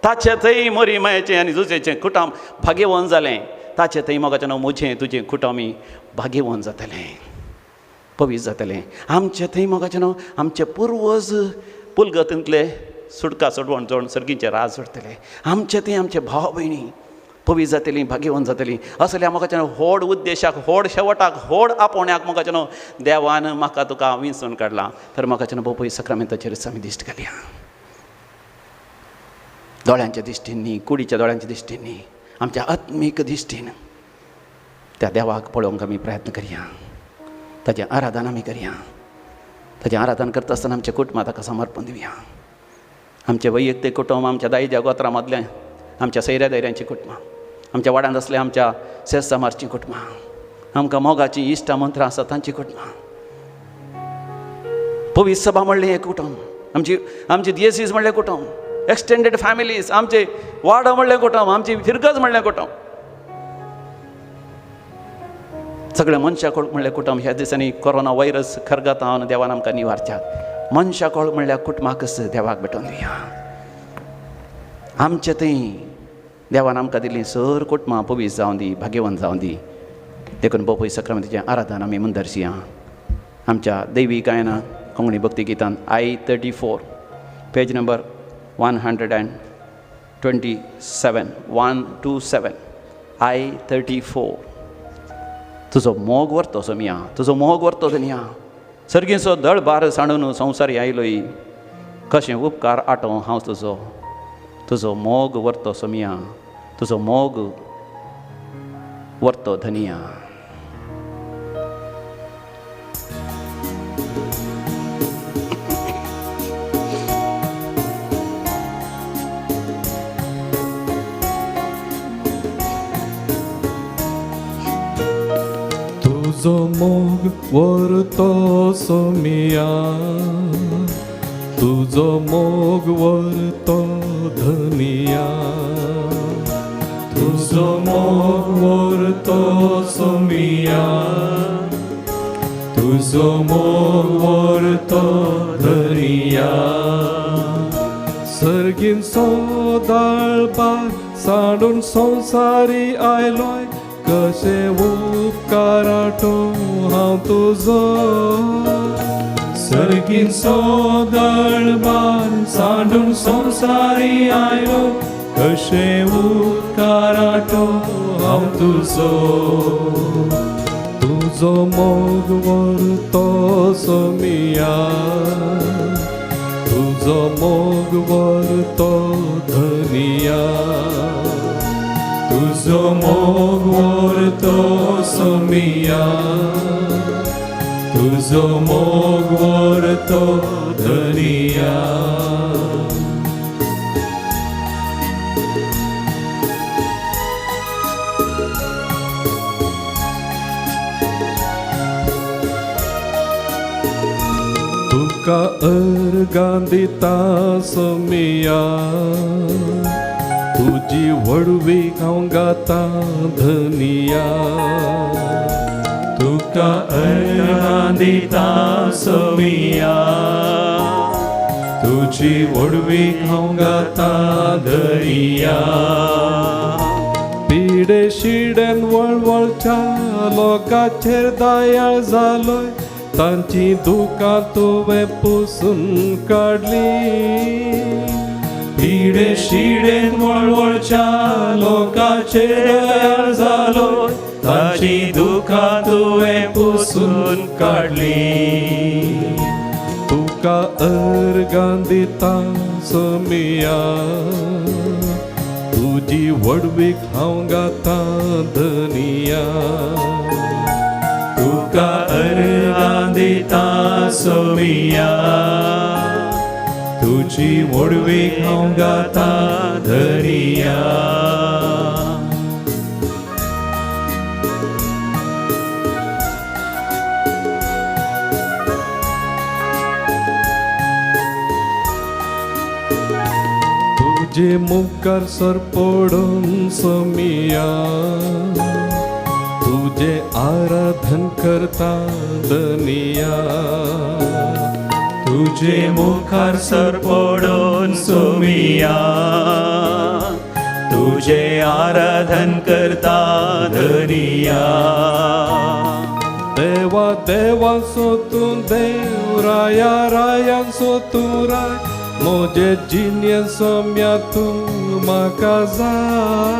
ताचे थंय मरिये मायेचें आनी जुजेचें कुटुंब भाग्यवन जालें. ताचे थंय मोगाच्यान म्हजें तुजें कुटुंब भाग्यवन जातलें, पवित्र जातलें. आमचे थंय मोगाच्यान आमचे पुर्वज पुलगतींतले सुटका सोडवण जोडून सर्गीचें राज सोडटले. आमचे थंय आमचे भाव भयणी पवित्र जातलीं, भाग्यवन जातलीं. असल्या मोगाच्यान व्हड उद्देशाक, व्हड शेवटाक, व्हड आपोवण्याक मोगाच्यान देवान म्हाका तुका विंचून काडलां. तर मोगाच्यान पळय सक्रामेंताचेर आमी दिश्ट घालया. दोळ्यांच्या दिश्टीन न्ही, कुडीच्या दोळ्यांच्या दिश्टीन न्ही, आमच्या आत्मीक दिश्टीन त्या देवाक पळोवंक आमी प्रयत्न करया. ताचें आराधन आमी करया. ताचें आराधन करता आसतना आमच्या कुटुंबाक ताका समर्पण दिवया. आमचें वैयक्तीक कुटुंब, आमच्या दायजा गोत्रा मदलें, आमच्या सैऱ्या दैऱ्यांचीं कुटुंबां, आमच्या वाड्यान आसल्या आमच्या सेज समाजचीं कुटुंबां, आमकां मोगाचीं इश्टा मंत्रां आसात तांचीं कुटुंबां. पवित्र सभा म्हणलें हें कुटुंब, आमची दिएसीस म्हणलें कुटुंब, एक्सटेंडेड फॅमिलीज, आमचे वाडो म्हणलें कुटुंब, आमची फिरगज म्हणलें कुटुंब, सगळ्या मनशाकोळ म्हणलें कुटुंब. ह्या दिसांनी कोरोना व्हायरस खरगता हांव देवान आमकां निवारच्याक मनशाकोळ म्हणल्यार कुटुंबाकच देवाक भेटोवन दिया. आमचे थंय देवान आमकां दिल्लीं सर कुटुंबां पवित्र जावं दी, भाग्यवंत जावं दी. देखून बोपय सक्रामेंताचें आराधन आमी मुंदरशी आमच्या दैवी गायना कोंकणी भक्ती गितांत I-34 पेज नंबर 127 I-34. तुजो मोग व्हरतो सोमिया, तुजो मोग व्हरतो दुनिया, सर्गीचो दळ बार सांडून संवसारी आयलोय, कशें उपकार आटो हांव तुजो मोग व्हरतो सोमिया, तुजो मोग व्हरतो धनिया. तुजो मोग व्हरतो सोमिया, तुजो मोग व्हरतो धनिया. तुजो मोग व्हरतो सोमिया, तुजो मोग व्हरतो धनिया. सर्गीन सोदाळबार सांडून संवसारी आयलोय, कशें उपकाराटो हांव तुजो. सर्गीन सोदळबार सांडून संवसारी आयलो, कशें उपकाराटो हांव तुजो. तुजो मोग व्हरतो सोमिया, तुजो मोग व्हरतो धनिया. तुजो मोग व्हरतो सोमिया, तुजो मोग व्हरतो धनिया. तुका अर्गां दिता सोमिया, तुजी वडवी हांव गाता धनिया. तुका अर्गां दिता सोमिया, तुजी वडवी हांव गाता धनिया. पिडे शिडेन वळवळच्या लोकांचेर दयाळ जालोय, तांची दुकां तुवें पुसून काडली. पिडे शिडेन वळवळच्या लोकांचेर दयाळ जालो, तांची दुकां तुवें पुसून काडली. तुका अर्गां दिता सोमिया, तुजी वडवीक हांव गाता धनिया. तुका अर्गां दिता सोमिया, तुजी वडवीक हांव गाता धनिया. तुजे मुखार सर पडून सोमिया, तुजे आराधन करता धनिया. तुजे मुखार सर पडून सोमिया, तुजे आराधन करता धनिया. देवा देवांचो तूं देव, राया रायांचो तूं राय, म्हजे जिणे सोम्या तूं म्हाका जाय.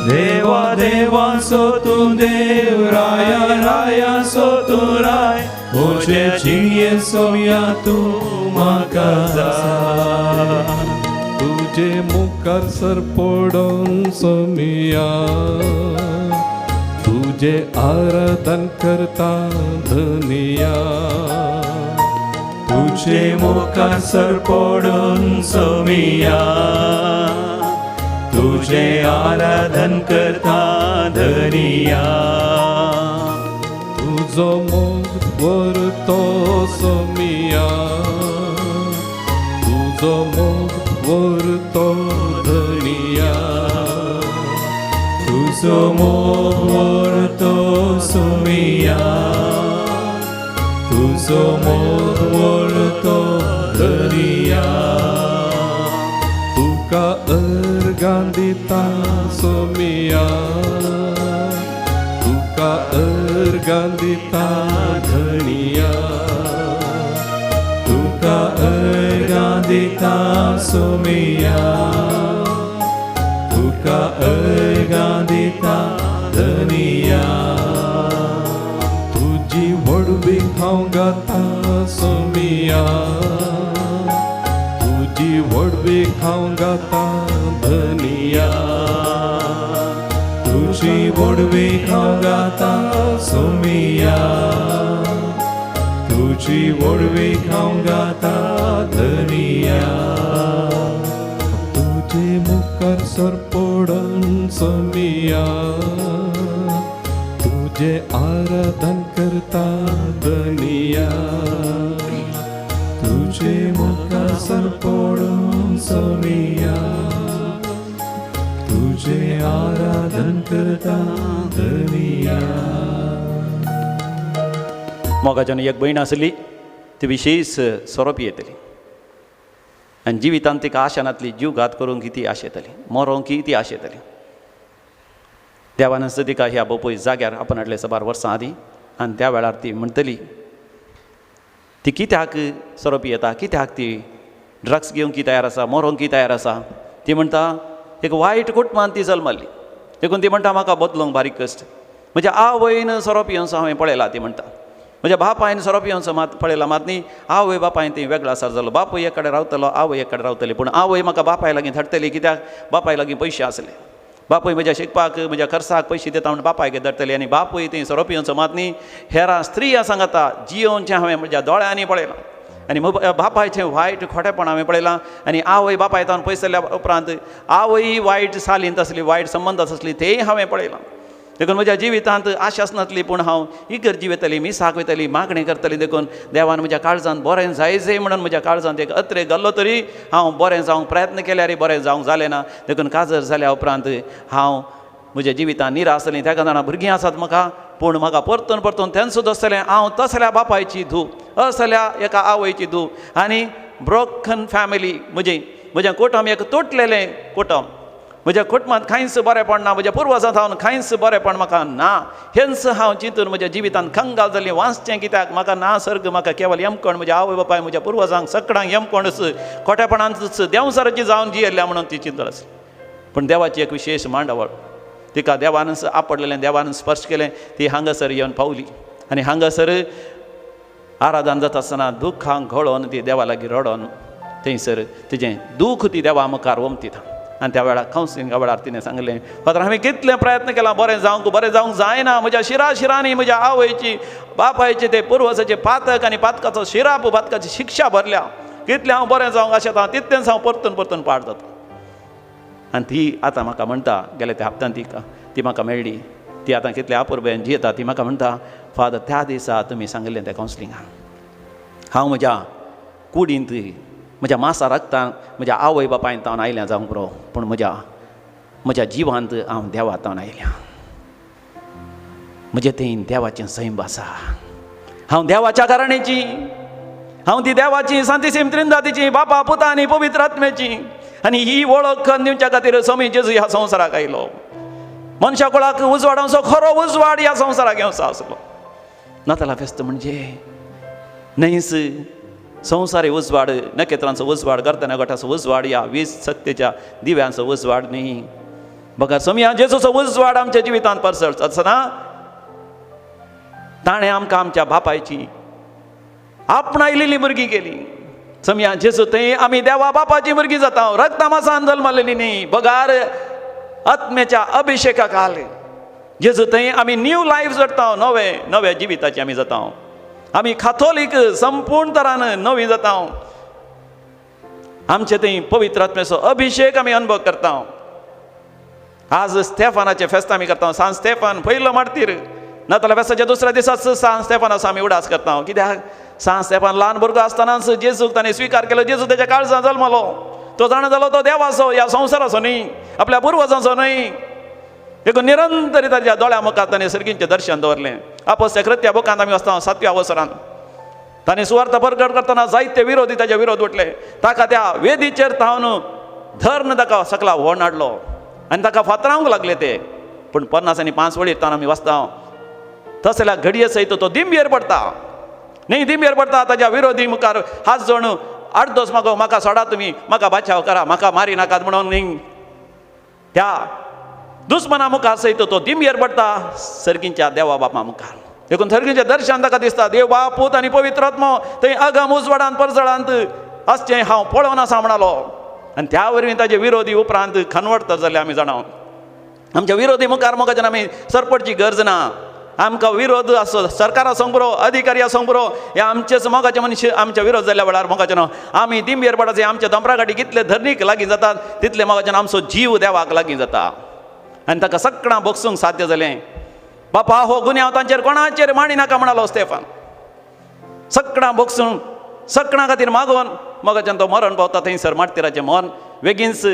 देवा देवांचो तूं देव, राया रायांचो तूं राय, म्हजे जिणे सोम्या तूं म्हाका जाय. तुजे मुखार सर पडून सोमिया, तुजे आराधन करता धनिया. तुजे मुखार सर पडून सोमिया, तुजे आराधन करता धनिया. तुजो मोग वरतो सोमिया तुझो मोग वरतो धनिया तुझो मोग वरतो सोमिया तुझो मोग वरतो धनिया तुका अर्गां दिता सोमिया तुका अर्गां दिता धनिया तुका अर्गां दिता सोमिया तुका अर्गां दिता धनिया तुझी वडवी खाव गाता सोमिया तुझी वडवी खाव गाता धनिया तुझी वडवी खाव गाता सोमिया तुझी वडवी खाव गाता धनिया तुझे मुखार सरपडन सोमिया तुझे आराधन करता धनिया तुझे मुखार सरपडून सोमिया तुझे आराधन करता धनिया मोगाच्यान एक भयण आसली ती विशेष सोरोप येतली आनी जिवितांत तिका आशानातली जीव घात करूंक किती आश येतली मरोंक किती आश येतली देवान तिका ह्या बापूय जाग्यार आपण हाडले सबार वर्सां आदीं आनी त्या वेळार ती म्हणटली ती कित्याक सोरोप येता कित्याक ती ड्रग्स घेवंक की तयार आसा मरोंक की तयार आसा ती म्हणटा एक वायट कुटुंबांत ती जल्मली देखून ती म्हणटा म्हाका बदलूंक बारीक कश्ट म्हज्या आवयन सोरोप येवचो हांवें पळयला ती म्हणटा म्हज्या बापायन सोरोप येवचो मात पळयला मात न्ही आवय बापायन ती वेगळो आसार जालो बापूय एक कडेन रावतलो आवय एक कडेन रावतली पूण आवय म्हाका बापाय लागीं धाडटली कित्याक बापाय लागीं पयशे आसले बापूय म्हज्या शिकपाक म्हज्या खर्चाक पयशे दिता म्हण बापायक धरतली आनी बापूय ती सोरोप येवचो मात न्ही हेरां स्त्रिया सांगता जियोनचें हांवें म्हज्या दोळ्यांनी पळयलां आनी बापायचें वायट खोटेपण हांवें पळयलां आनी आवय बापाय तावन पयसल्या उपरांत आवय वायट सालींत आसली वायट संबंदांत आसली तेय हांवें पळयलां देखून म्हज्या जिवितांत आशाच नासली पूण हांव इगर्जी वयतली मिसाक वयतली मागणी करतली देखून देवान म्हज्या काळजांत बरें जायचें म्हणून म्हज्या काळजांत एक अत्रे घाल्लो तरी हांव बरें जावंक प्रयत्न केल्यारय बरें जावंक जालें ना देखून काजर जाल्या उपरांत हांव म्हज्या जिवितांत निरासलें त्या कारणान भुरगीं आसात म्हाका पूण म्हाका परतून परतून तेन्ना सुद्दां आसतलें हांव तसल्या बापायची धूव असल्या एका आवयची धूव आनी ब्रोकन फॅमिली म्हजें कुटुंब एक तुटलेलें कुटुंब म्हज्या कुटुंबांत कांयच बरेंपण ना म्हज्या पुर्वजांत हांव कांयच बरेंपण म्हाका ना हेंच हांव चिंतून म्हज्या जिवितांत कंगाल जाल्ली वाचचें कित्याक म्हाका ना सर्ग म्हाका केवल यमकोण म्हज्या आवय बापाय म्हज्या पुर्वजांक सगळ्यांक यमकोणच खोटेपणांतच देंवसाराची जावन जियेल्या म्हणून ती चिंतत आसली पूण देवाची एक विशेश मांडावळ तिका देवान आपडलेलें देवान स्पर्श केलें ती हांगासर येवन पावली आनी हांगासर आराधन जाता आसतना दुखांक घोळोवन ती देवा लागीं रडोन थंयसर तिजें दूख ती देवा मुखार वमतीता आनी त्या वेळार कावन्सिलिंगा वेळार तिणें सांगलें फादर हांवें कितलें प्रयत्न केला बरें जावंक जायना म्हज्या शिरांनी म्हज्या आवयची बापायचे ते पुर्वजाचे पातक आनी पातकाचो शिराप पातकाची शिक्षा भरल्या कितलें हांव बरें जावंक आशेता तितलेंच हांव परतून पाड जाता आनी ती आतां म्हाका म्हणटा गेल्या त्या हप्त्यान ती म्हाका मेळ्ळी ती आतां कितले आपुरबेन जियेता ती म्हाका म्हणटा फादर त्या दिसा तुमी सांगलें त्या कावन्सिलिंगाक हांव म्हज्या कुडींत म्हज्या मासा रक्तान म्हज्या आवय बापायन तावन आयल्या जावंक पुरो पूण म्हज्या जिवांत हांव देवा तावन आयल्या म्हजे थंय देवाचें सैम आसा हांव देवाच्या कारणाची हांव ती देवाची सांतीसीम त्रिंदातीची बापा पुता आनी पवित्र आत्म्याची आनी ही वळख दिवच्या खातीर स्वामी जेजू ह्या संवसाराक आयलो मनशा कुळाक उजवाडांचो खरो उजवाड ह्या संवसाराक येवचो आसलो नातालां फेस्त म्हणजे न्हयच संवसारी उजवाड नखेत्रांचो उजवाड गर्दना गटाचो उजवाड या 20 सत्तेच्या दिव्यांचो उजवाड न्ही बघा सोम्या जेजूचो उजवाड आमच्या जिवितांत परसळत आसतना ताणें आमकां आमच्या बापायची आपणायलेली भुरगीं केली सोम्या जेजू थंय आमी देवा बापाची भुरगीं जाता रक्ता मासान जल्मलेली न्ही बगार आत्म्याच्या अभिषेका काल जेजू थंय आमी न्यू लायफ जगता नवे जिविताची आमी जाता आमी काथोलीक संपूर्ण तरान नवी जाता आमचे थंय पवित्र आत्म्याचो अभिषेक आमी अनुभव करता आज स्तेफानाचे फेस्त आमी करता सांत स्तेफान पयलो मार्तीर नाताला वेसाच्या दुसऱ्या दिसाच सांत स्तेफानाचो आमी उडास करता. कित्याक सांत स्तेफान ल्हान भुरगो आसतनाच जेजूक ताणें स्विकार केलो. जेजू तेच्या काळजांत जल्मलो. तो जाणा जालो तो देवाचो, ह्या संवसाराचो न्ही, आपल्या पुर्वजांचो न्ही. देखून निरंतर ताच्या दोळ्या मुखार ताणें सर्गींचें दर्शन दवरलें. आपोस्तल्या कृत्या बुकांत आमी वाचता 7व्या अवसरांत ताणें सुवार्थ प्रकट करतना जायते विरोधी ताचे विरोध उठले. ताका त्या वेदीचेर तावन धर्न ताका सकला व्हड हाडलो आनी ताका फातरावंक लागले ते. पूण 50 आनी 5 वळीर तावन आमी वाचता तसल्या घडये सयत तो दिंबयेर पडटा. न्ही दिंबयेर पडटा. ताच्या विरोधी मुखार हात जोडून आडदोस मागो, म्हाका सोडा तुमी, म्हाका बाचाव करा, म्हाका मारी नाकात म्हणून न्ही. त्या दुस्मना मुखार सयत तो दिंबयेर पडटा सर्गींच्या देवा बापा मुखार. देखून सर्गींचें दर्शन ताका दिसता. देव बाप, पूत आनी पवित्र आत्मो थंय अगम उजवाडांत परजळांत आसचें हांव पळोवन आसा म्हणलो. आनी त्या वरवीं ताजे विरोधी उपरांत खनवडत जाले आमी जाणा. आमच्या विरोधी मुखार मोगाच्यान आमी सरपडची गरज ना. आमकां विरोध आसो सरकारा संग बरो, अधिकारी आसूंक बरो, हे आमचेच मोगाचे मनीस आमच्या विरोध जाल्ल्या वेळार मोगाच्यान आमी दिंबयेर पडचे. आमच्या दंपरागाटी कितले धर्नीक लागीं जातात तितले मोगाच्यान आमचो जीव देवाक लागीं जाता. आनी ताका सगळां बोगसूंक साध्य जालें. बापा हो गुन्यांव हांव तांचेर कोणाचेर मांडी नाका म्हणलो स्तेफान. सगळां बोगसून सगळां खातीर मागोवन मोगाच्यान तो मरण पावता थंयसर मार्तिराचें मन. बेगीनच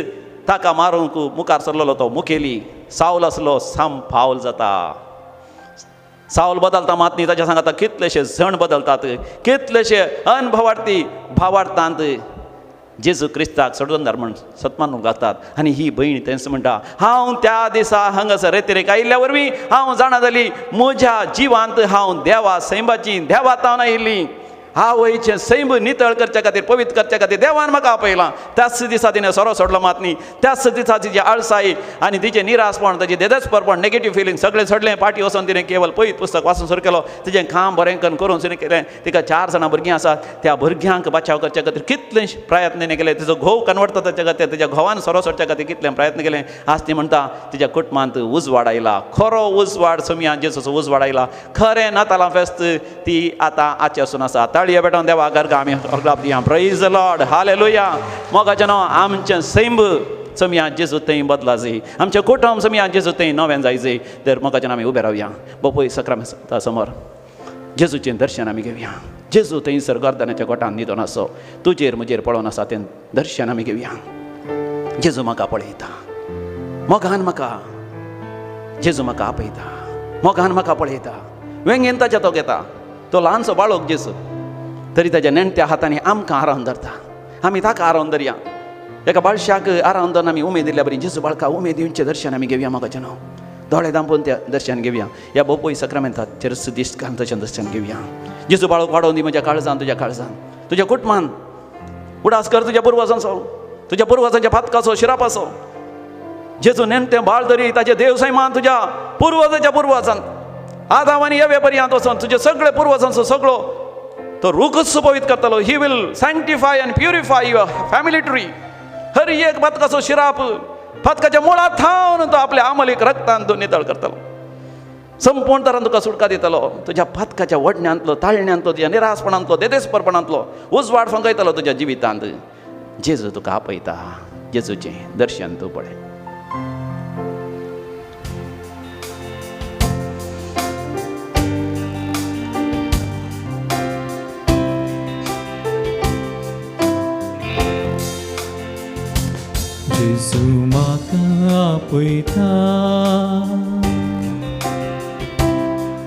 ताका मारूंक मुखार सरलेलो तो मुखेली साऊल आसलो साम फावल जाता. साऊल बदलता मात न्ही, ताच्या सांगाता कितलेशे जण बदलतात, कितलेशे अनभवार्थी भावार्थांत जेजू क्रिस्ताक सोडून धर्मण सत्मानून घालतात. आनी ही भयण तेंच म्हणटा, हांव त्या दिसा हांगासर रेतेरेक आयिल्ल्या वरवीं हांव जाणा जाली म्हज्या जिवांत हांव देवा सैंबाची देवातावन आयिल्ली. हांव वयचें सैंब नितळ करचे खातीर, पवित्र करचे खातीर देवान म्हाका आपयलां. त्याच दिसा तिणें सोरो सोडलो मात न्ही. त्याच दिसा तिची आळसाई आनी तिचें निरासपण, ताची देदेसपरपण, नेगेटीव फिलींग सगळें सोडलें. पाटी वचून तिणें केवळ पयत पुस्तक वाचून सुरू केलो. तिचें काम बरें करून सुरू केलें. तिका 4 जाणां भुरगीं आसात. त्या भुरग्यांक बचाव करचे खातीर कितले प्रयत्न तिणें केले. तिचो घोव कनवडता ताचे खातीर, तिच्या घोवान सोरो सोडचे खातीर कितले प्रयत्न केले. आज ती म्हणटा तिच्या कुटुंबांत उजवाड आयला. खरो उजवाड समिया जेजूचो उजवाड आयला. खरें नातालां फेस्त ती आतां आचेसून आसा. ताळये बेटोन देवा घरका आमी अर्गाप दिया. Praise the Lord, hallelujah. मोगाचें नांव आमचें सैंब समिया जेजू थंय बदला जाय. आमचें कुटुंब समिया जेजू थंय नव्यान जाय जाय. तर मोगाचें आमी उबे रावया. बापूय सक्रामेंता समोर जेजूचें दर्शन आमी घेवया. जेजू थंयसर गर्दनाच्या गोठान न्हिदोन आसो. तुजेर म्हजेर पळोवन आसा तें दर्शन आमी घेवया. जेजू म्हाका पळयता. मोगान म्हाका जेजू म्हाका आपयता. मोगान म्हाका पळयता. वेंगेन ताच्या तो घेता. तो ल्हानसो बाळोक जेजू तरी ताच्या नेणट्या हातांनी आमकां आरावन धरता. आमी ताका आरावन धरया. एका बाळशाक आरावन धरून आमी उमेद दिल्या बरी जेजू बाळका उमेदीचें दर्शन आमी घेवया. मोगाचें नांव दोळे दांपोवन तें दर्शन घेवया. ह्या बोपय सक्रामेंताचेर दिश्ट घालून तशें दर्शन घेवया. जेजू बाळक वाडोवन दी म्हज्या काळजान, तुज्या काळजान, तुज्या कुटुंबान. उडास कर तुज्या पुर्वजांचो, तुज्या पुर्वजांच्या फातकाचो, शिरापाचो. जेजू नेणटें बाळ तरी ताचे देव सैमान तुज्या पुर्वजाच्या पुर्वजान आदाम आनी येवे पर्यंत वचोन तुजे सगळे पुर्वजांचो सगळो तो रूखच सुपवित करतलो. He will sanctify and purify your family tree. हर एक फातकाचो शिराप फातकाच्या मुळांत थावन तो आपल्या आमलीक रक्तान तो नितळ करतलो. संपूर्ण तरान तुका सुटका दितलो. तुज्या फातकाच्या वडण्यांतलो, ताळण्यांतलो, तुज्या निरासपणांतलो, देदेसपरपणांतलो उजवाड फंगयतलो तुज्या जिवितांत. जेजू तुका आपयता. जेजूचें दर्शन तूं पळय. जेजू म्हाका आपयता.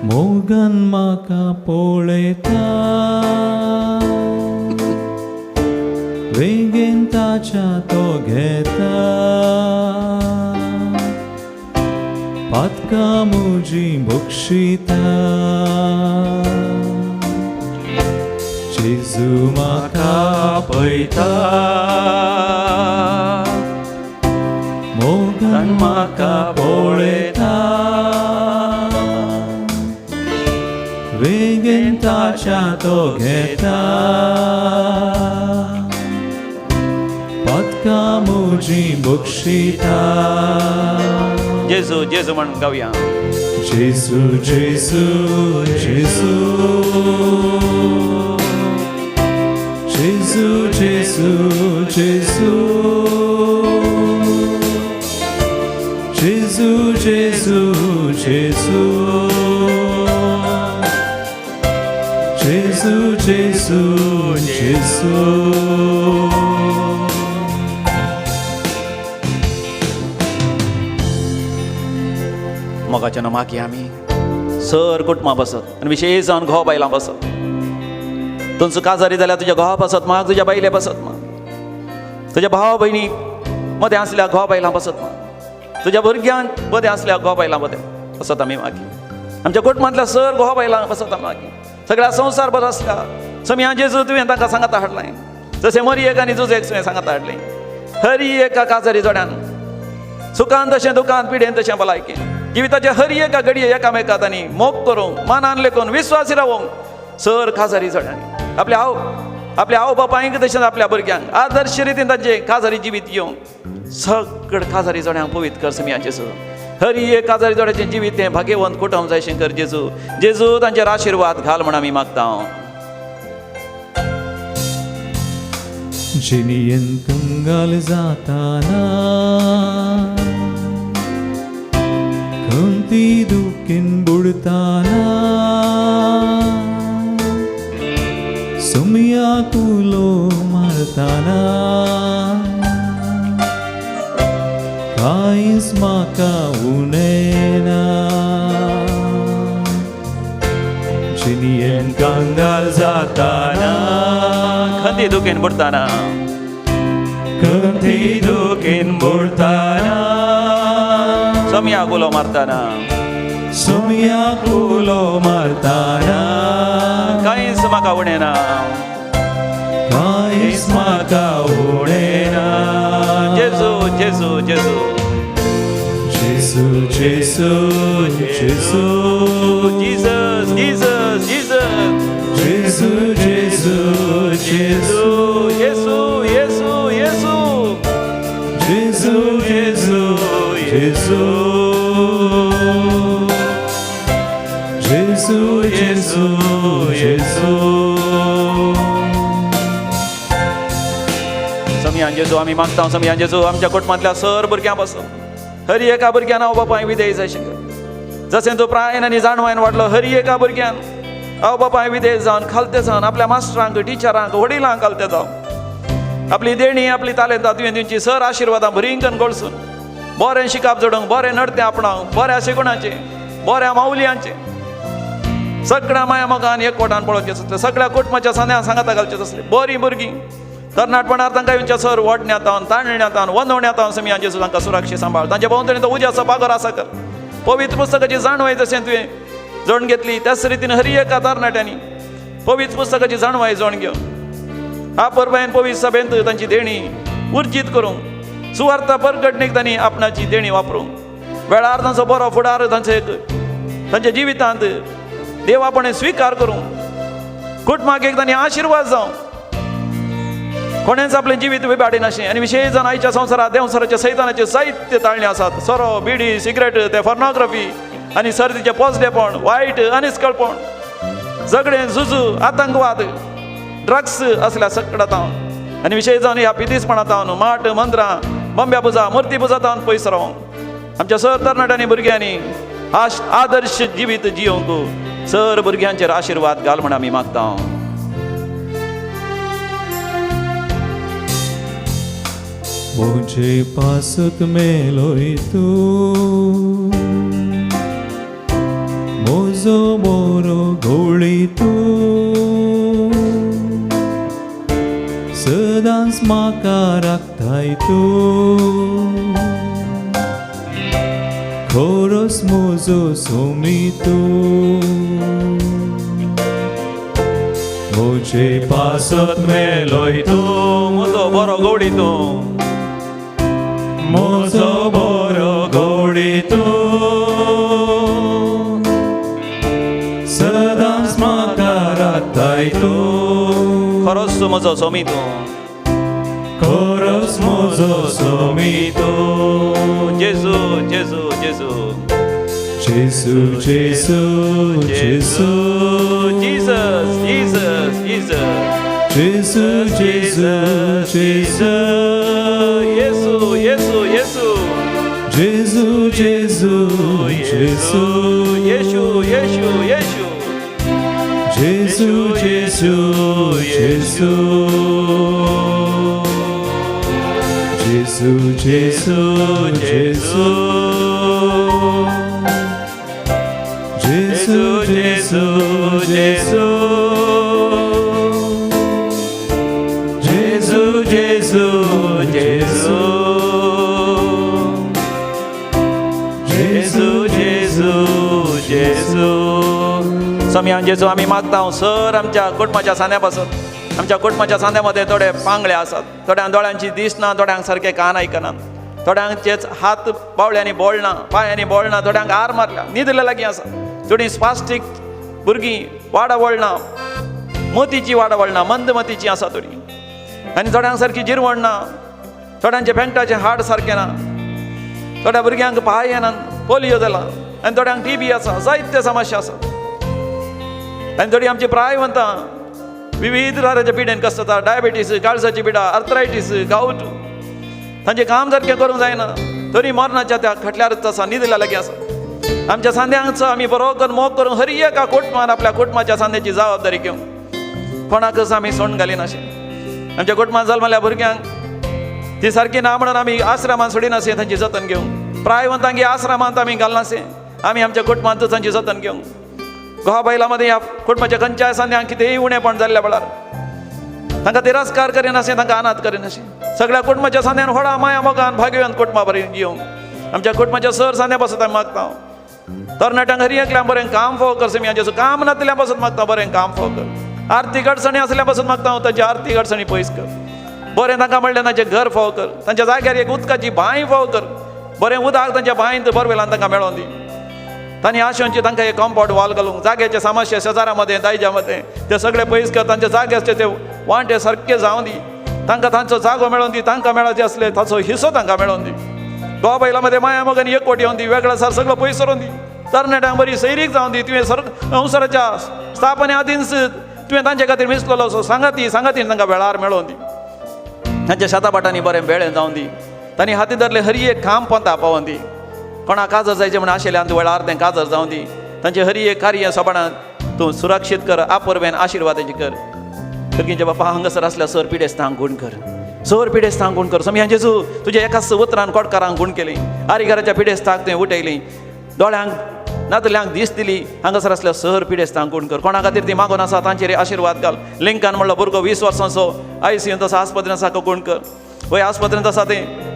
मोगान म्हाका पळयता. वेगेन ताच्या तो घेता. फातका म्हजी बक्षिता. जेजू म्हाका आपयता. मोगान म्हाका पळयता. वेगेन ताच्या तो घेता. फातका म्हजी बक्षिता. जेजू जेजू म्हण गावया. जेजू जेजू जेजू जेजू जेजू जेजू जेजू जेजू जेजू जेसू जेसू मोगाच्या नमाकी आमी सर कुटुंबां बसत आनी विशेश जावन घोव बायलां बसत. तुमचो काजारी जाल्यार तुज्या घोवा बसत माग, तुज्या बायले बसत माग, तुज्या भावा भयणीक मदें आसल्या घोव बायलां बसत माग, तुज्या भुरग्यांक मदें आसल्या घोव बायलां मदें बसत आमी मागी. आमच्या कुटुंबांतल्या सर घोव बायलां बसत आमी मागी. सगळ्या संवसार बरो आसला. समिया जेजू तुवें तांकां सांगाता हाडलां, जशें मरियेक आनी जुजेक तुवें सांगाता हाडलें. हर एका काजारी जोड्यान सुखान तशें दुखान पिडेन तशें भलायकेन जिविताच्या हर एका घडये एकामेकांत आनी मोग करूंक मानान लेखून विश्वासी रावूंक सर काजारी जोड्यांनी आपल्या आवय बापायक तशेंच आपल्या भुरग्यांक आदर्श रितीन तांचे काजारी जिवीत येवंक सगळे काजारी जोड्यांक पवित्र कर समिया जेजू. हर एक काजारी जोड्याचें जिवीत तें भाग्यवंत कुटुंब जायशें कर जेजू. जेजू तांचेर आशिर्वाद घाल म्हण आमी मागता. जिनियन कंगाल जाताना खंती दुखीन बुडताना सुमिया कुलो मारताना कांयच म्हाका उणेना. जिनियन कंगाल जाताना खंती दुखीन बुडताना खंती दुखीन बुडताना समिया गुलो मारताना सुमिया कुलो मारताना कांयच म्हाका उणेना. कांयच म्हाका उणेना. जेजू जेजू जेजू जेसू जेसू जेसू Jesus Jesus Jesus जेसू जेसू जेसू Yesu Yesu Yesu जेसू जेसू जेसू जेसू जेसू जेसू समियान जेजू आमी मागता. समियान जेजू आमच्या कुटुंबांतल्या सर भुरग्यां बसो हर एका भुरग्यान आवय बापाय विधेय जायशें कर. जशें तूं प्रायेन आनी जाणवायन वाडलो हर एका भुरग्यान आवय बापाय विधेय जावन खालते जावन आपल्या मास्टरांक टिचरांक वडिलांक खालते जावन आपली देणी आपली तालेंतां तुवें तेंची सर आशिर्वादां भरिंकन गळसून बरें शिकाप जोडूंक बरें नडतें आपणावंक बऱ्या शिकवणाचें बऱ्या माऊल्यांचें सगळ्या माया मोगान एकवटान पळोवचें आसलें. सगळ्या कुटुंबाच्या सान्या सांगाता घालचें आसलें. बरीं भुरगीं तरणाटपणार तांकां येवच्या सर वडण्यातावन ताणण्यातावन वंदवण्यातावन समिया जेजू तांकां सुरक्षीत सांबाळ. तांच्या भोंवतणी तो उज्याचो पागोर आसा कर. पवित्र पुस्तकाची जाणवाय जशें तुवें जोड घेतली त्याच रितीन हर एका तरणाट्यांनी पवित्र पुस्तकाची जाणवाय जोड घेवन आपरबायन पवित्र सभेंत तांची देणी उर्जीत करूंक सुवार्थ परगटणेक तांणी आपणाची देणी वापरूंक वेळार तांचो बरो फुडार तांच्या जिवितांत देवापणे स्विकार करूंक कुटुंबाक एक तांणी आशिर्वाद जावं कोणेच आपलें जिवीत विबाडी नाशें. आनी विशेश जावन आयच्या संवसारांत देवसराच्या सैतानाचे साहित्य ताळणे आसात. सोरो बिडी सिगरेट ते फॉर्नोग्राफी आनी सर्तीचें पोसडेपण वायट अनिस्कळपण झगडें झुजू आतंकवाद ड्रग्स असल्या सकडतावन आनी विशेश जावन ह्या पितीसपणांतावन माट मंत्रां बंब्या पुजा मुर्ती पुजातावन पयस रावंक आमच्या सर तरणाट्यांनी भुरग्यांनी आदर्श जिवीत जियोंक सर भुरग्यांचेर आशिर्वाद घाल म्हण आमी मागता. मुझे पासत मेलोय तू मोजो मोरो गवळी तू सदांच म्हाका राखताय तू खरोच मोजो सोमी तू मुझे पासत मेलोय तू म्हजो बरो गवडी तूं मोजो बरो गवडी तू सदांच म्हाका राखताय तू खरोच तूं म्हजो सोमी तूं खरोच म्हजो सोमी तू जेजू जेजू जेजू जेसू जेसू जेसू Jesus Jesus Jesus जेसू जेसू जेसू Yesu Yesu Yesu जेसू जेसू जेसू येशू येशू येशू जेसू Jesu, Jesu, Jesu. Jesu, Jesu, Jesu. Jesu, Jesu, Jesu. Jesu, Jesu, Jesu. Jesu, Jesu, Jesu. सम्यान जेजू आम्ही मागता सर आमच्या कुटुंबाच्या सांद्यापासून आमच्या कुटुंबाच्या सांद्यामध्ये थोडे पांगळे असतात, थोड्यांक दोळ्यांची दिसना, थोड्यांक सारखे कान आयकनात, थोड्यांचेच हात बावळ्यांनी बोळना, पांयांनी बोळना, थोड्यांक आर मारल्या न्हिदले लागीं आसा, थोडीं स्पास्टीक भुरगीं वाडा वळना, मोतीची वाडा वळना, मंद मतीची आसा थोडीं, आनी थोड्यांक सारकी जिरवण ना, थोड्यांचे पेंगटाचे हाड सारके ना, थोड्या भुरग्यांक पाय येनात, पोलियो जाला, आनी थोड्यांक TB आसा, जायत्यो समस्या आसा, आनी थोडीं आमची प्रायवंतां विविध तरांच्या पिडेन कसता, डायबिटीस, काळजाची पिडा, आर्थरायटीस, गावट, तांचें काम सारकें करूंक जायना, तरी मरणाच्या त्या खटल्यारच आसा, न्हिदल्या लागीं आसा. आमच्या सांद्यांचो आमी बरो करून मोग करून हर एका कुटुंबान आपल्या कुटुंबाच्या सांद्याची जबाबदारी घेवंक कोणाकच आमी सोंड घालिनाशे. आमच्या कुटुंबांत जल्मल्या भुरग्यांक ती सारकी ना म्हणून आमी आश्रमांत सोडिनाशे, तांची जतन घेवंक, प्रायवंतांक आश्रमांत आमी घालनाशे, आमी आमच्या कुटुंबांत तांची जतन घेवंक. गोवा बैलामध्ये ह्या कुटुंबाच्या खंयच्याय सांद्यांक कितेंय उणेपण जाल्ल्या वेळार तांकां तिरस्कार करिनाशे, तांकां अनाथ करिनाशे. सगळ्या कुटुंबाच्या सांद्यान व्हडा माया मोगान भाग्यवंत कुटुंबा बरी घेवंक आमच्या कुटुंबाच्या सर सांद्या पासून आमी मागता. तरणाट्यांक हर एकल्याक बरें काम फोव कर, जेजू काम नासल्या पासून मागता बरें काम फोव कर, आर्थीक अडचणी असल्या पासून मागता तांची आर्थीक अडचणी पयस कर, बरें तांकां म्हणलें तांचें घर फोव कर, तांच्या जाग्यार एक उदकाची बांय फोव कर, बरें उदक तांच्या बांयंत बोरवेलांत तांकां मेळोवन दी. तांणी आशेची तांकां एक कॉम्पाउंड वॉल घालूंक, जाग्याचे समस्या शेजारामध्ये दायजा मध्ये ते सगळे पयस कर, तांच्या जाग्याचे ते वांटे सारके जावं दी, तांकां तांचो जागो मेळोवन दी, तांकां मेळाचे असले ताचो हिस्सो तांकां मेळोवन दी. गोवा बैलामध्ये माया मोगान एकवट येवन दी, वेगळा सार सगळं पयस सरून दी, तरणाट्यांक बरी सैरीक जावन दी, तुवें संवसाराच्या स्थापने आदीन तुवें तांचे खातीर मिसलेलो असो सांगातीन तांकां वेळार मेळोवन दी, तांच्या शेतापाटांनी बरें बेळें जावन दी, तांणी हाती धरले हर एक काम पंथा पावोवन दी, कोणाक काजर जायचें म्हण आशिल्ल्यान वेळार तें काजर जावन दी, तांचें हर एक कार्य सोबाणान तूं सुरक्षीत कर, आपोरबेन आशिर्वादाची कर. भुरगींच्या बापा हांगासर आसल्या सर पिडेस्तांक गूण कर, सर पिडेस्तांक गूण कर. सम्या जेजू तुज्या एकाच उतरान कोडकारांक गूण केली, आरिगाराच्या पिडेस्तांक तुवें उठयली, दोळ्यांक नातल्यांक दीस दिली, हांगासर आसल्या सर पिडेस्तांक गूण कर. कोणा खातीर ती मागून आसा तांचेर आशिर्वाद घाल. लिंकान म्हणलो भुरगो 20 वर्सांचो ICUंत आसा, आस्पत्रेंत आसा गूण कर. वय आस्पत्रेंत आसा तें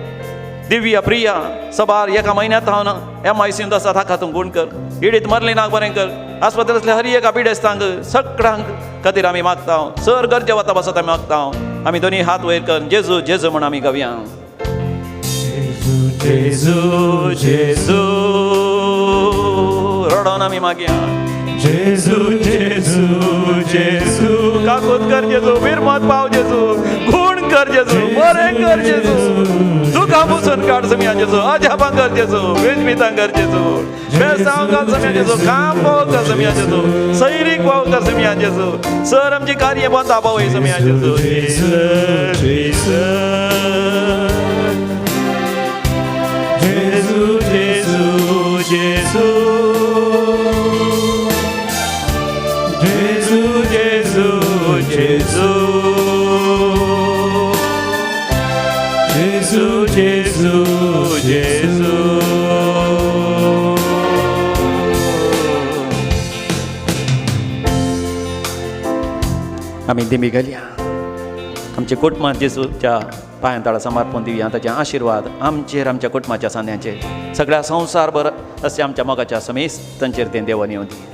दिव्या प्रिया सबार एका म्हयन्यांत हांव MICUंत आसा, ताका तूं गूण कर. इडीत मरली नाक बरें कर. आस्पत्रेंत आसल्या हर एका पिडेस्तांक सगळ्यांक खातीर आमी मागता, सर गरजे वता पासत आमी मागता. आमी दोनी हात वयर कर, जेजू जेजू म्हण आमी गावया. Jesu, Jesu. रडोन आमी मागया. Jesu, Jesu, Jesu. काकूत कर जेजू, विरमत पाव जेजू, गूण कर जेजू, बरें कर जेजू, दुखां पुसून काड सम्या जेजू, अजापां कर जेजू, वेजमितां कर जेजू, बेसांव कर सम्या जेजू, काम फोव कर सम्या जेजू, सैरीक फोव कर सम्या जेजू, सर आमची कार्य बंद आपावय सम्या जेजू. Jesu, Jesu, Jesu. Jesu, Jesu, Jesu. Jesu, Jesu, Jesu. आमी दिमी घालया. आमचे कुटुंबांत जेजूच्या पांयां तळा समर्पण दिवया. ताचे आशिर्वाद आमचेर, आमच्या कुटुंबाच्या सांद्यांचेर, सगळ्या संवसारभर अशें आमच्या मोगाच्या समेस्त तांचेर तें देवान येवं दी.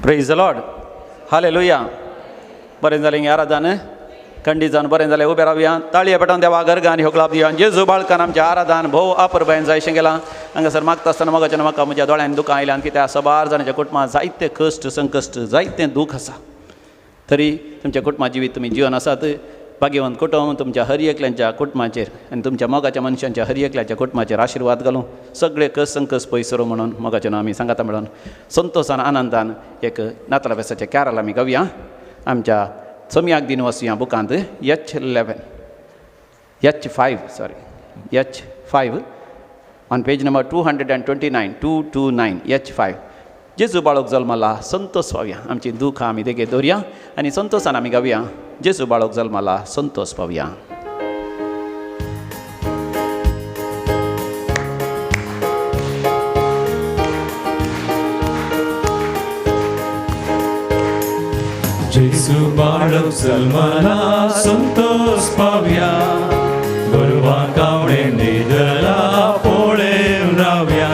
Praise the Lord, hallelujah. बरें जालें आराधन. खंडीत जावन बरें जालें उबें रावया ताळये पेटोवन देवा गर्गान ह्यो गुलाब दिया जेजू बाळकान आमचें आराधन भोव अपुरबायेन जायशें गेलां हांगासर मागता आसतना मोगाच्यान म्हाका म्हज्या दोळ्यांनी दुखां आयल्यान कित्याक सबार जाणांच्या कुटुंबांत जायते कश्ट संकश्ट जायतें दूख आसा तरी तुमच्या कुटुंबां जिवीत तुमी जिवन आसात भाग्यवंत कुटुंब तुमच्या हर एकल्यांच्या कुटुंबाचेर आनी तुमच्या मोगाच्या मनशांच्या हर एकल्याच्या कुटुंबाचेर आशिर्वाद घालूं सगळे कस संकस पयसरो म्हणून मोगाच्यान आमी सांगाता मेळोन संतोशान आनंदान एक नातला बेसाचें कॅरल आमी गावया आमच्या सम्याक दिन वसुया बुकांत H5 on page number 229 H5 जेजू बाळोक जल्माला संतोष पावया आमची दुखां आमी देगेर दवरया आनी संतोशान आमी गावया जेजू बाळोक जल्माला संतोष पावया जेजू बाळक जल्माला संतोष पावया गोरवा कावणे न्हिदला पोळेन रावया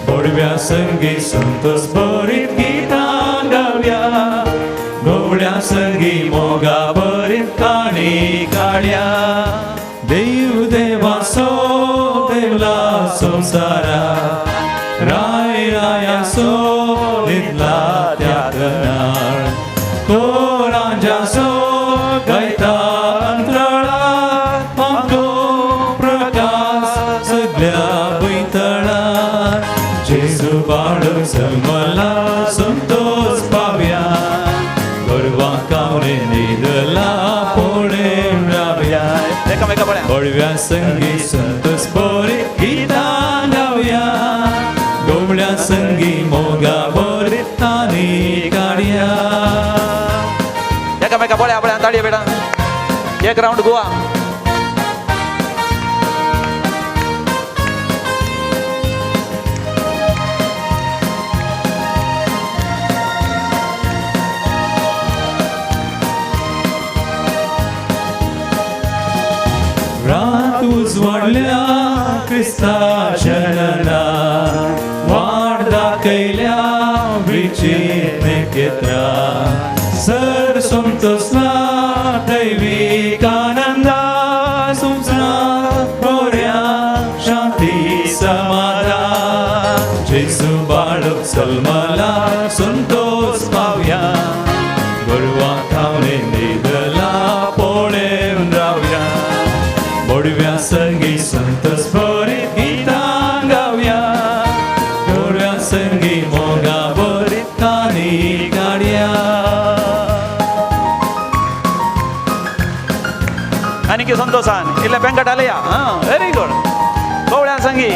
गोडव्या संगी संतोष बरीत गितां गावया गवळ्या संगी मोगा बरीत काणी काडया देव देवासो देवला संवसारा राय रायासो न्हिदला त्या तनाळ कोरांजासो गायता अंतराळात मागो प्रकाश सगळ्या बैतळात जेजू बाळक जल्माला संतोष पावया गोरवा कावणे न्हिदला पोळेन रावया गोडव्या संगी संतोष बरी गितां गावया गवळ्या संगी मोगा बरी तानी काडया एकामेका बळ्या बळ्या ताळये बेडा एक राऊंड गोवा रात उजवाडल्या क्रिस्ता शरणा वाट दाखयल्या विचित नेकेत्रा सर संतोषला दैवीक आनंदा संसार बऱ्या शांती समाधान जेजू बाळक जल्माला संतोष पावया गोरवा खावणे न्हिदला पोळेन रावया गोडव्या संगी संतोष बरीत गितां गावया गोडव्या संगी मोगा बरीत काणी काडया आनी संतोषान इल्ले बँकट आले या व्हेरी गुड गवळ्या संगी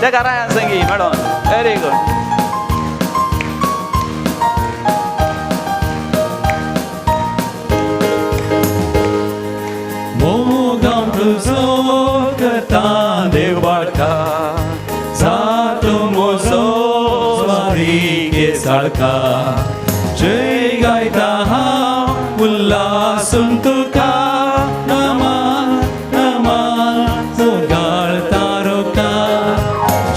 तेका राया संगी मॅडम व्हेरी गुड मोगाम तुझो करता देव बाळका जातो मोजो स्वारी साळका जय गायता हांव उल्हासून तुका नमान नमान जोगाळ तारोका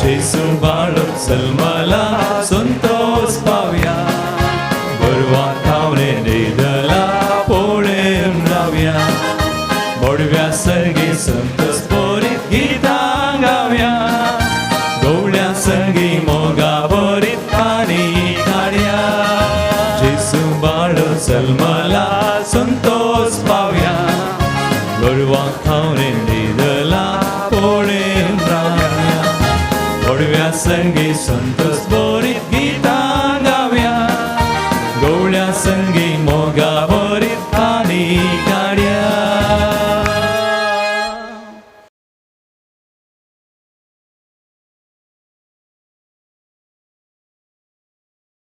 जेजू बाळक जल्माला संतोष पावया गोरवा खावणे न्हिदला पोळेन रावया गोडव्या संगी संतोष बरीत गितां गावया गवळ्या संगी मोगा बरीत काणी काडया जेजू बाळक जल्माला संतोष पावया गोरवा खावणे न्हिदला पोळेन रावया गोडव्या संगी संतोष बरीत गितां गावया गवळ्या संगी मोगा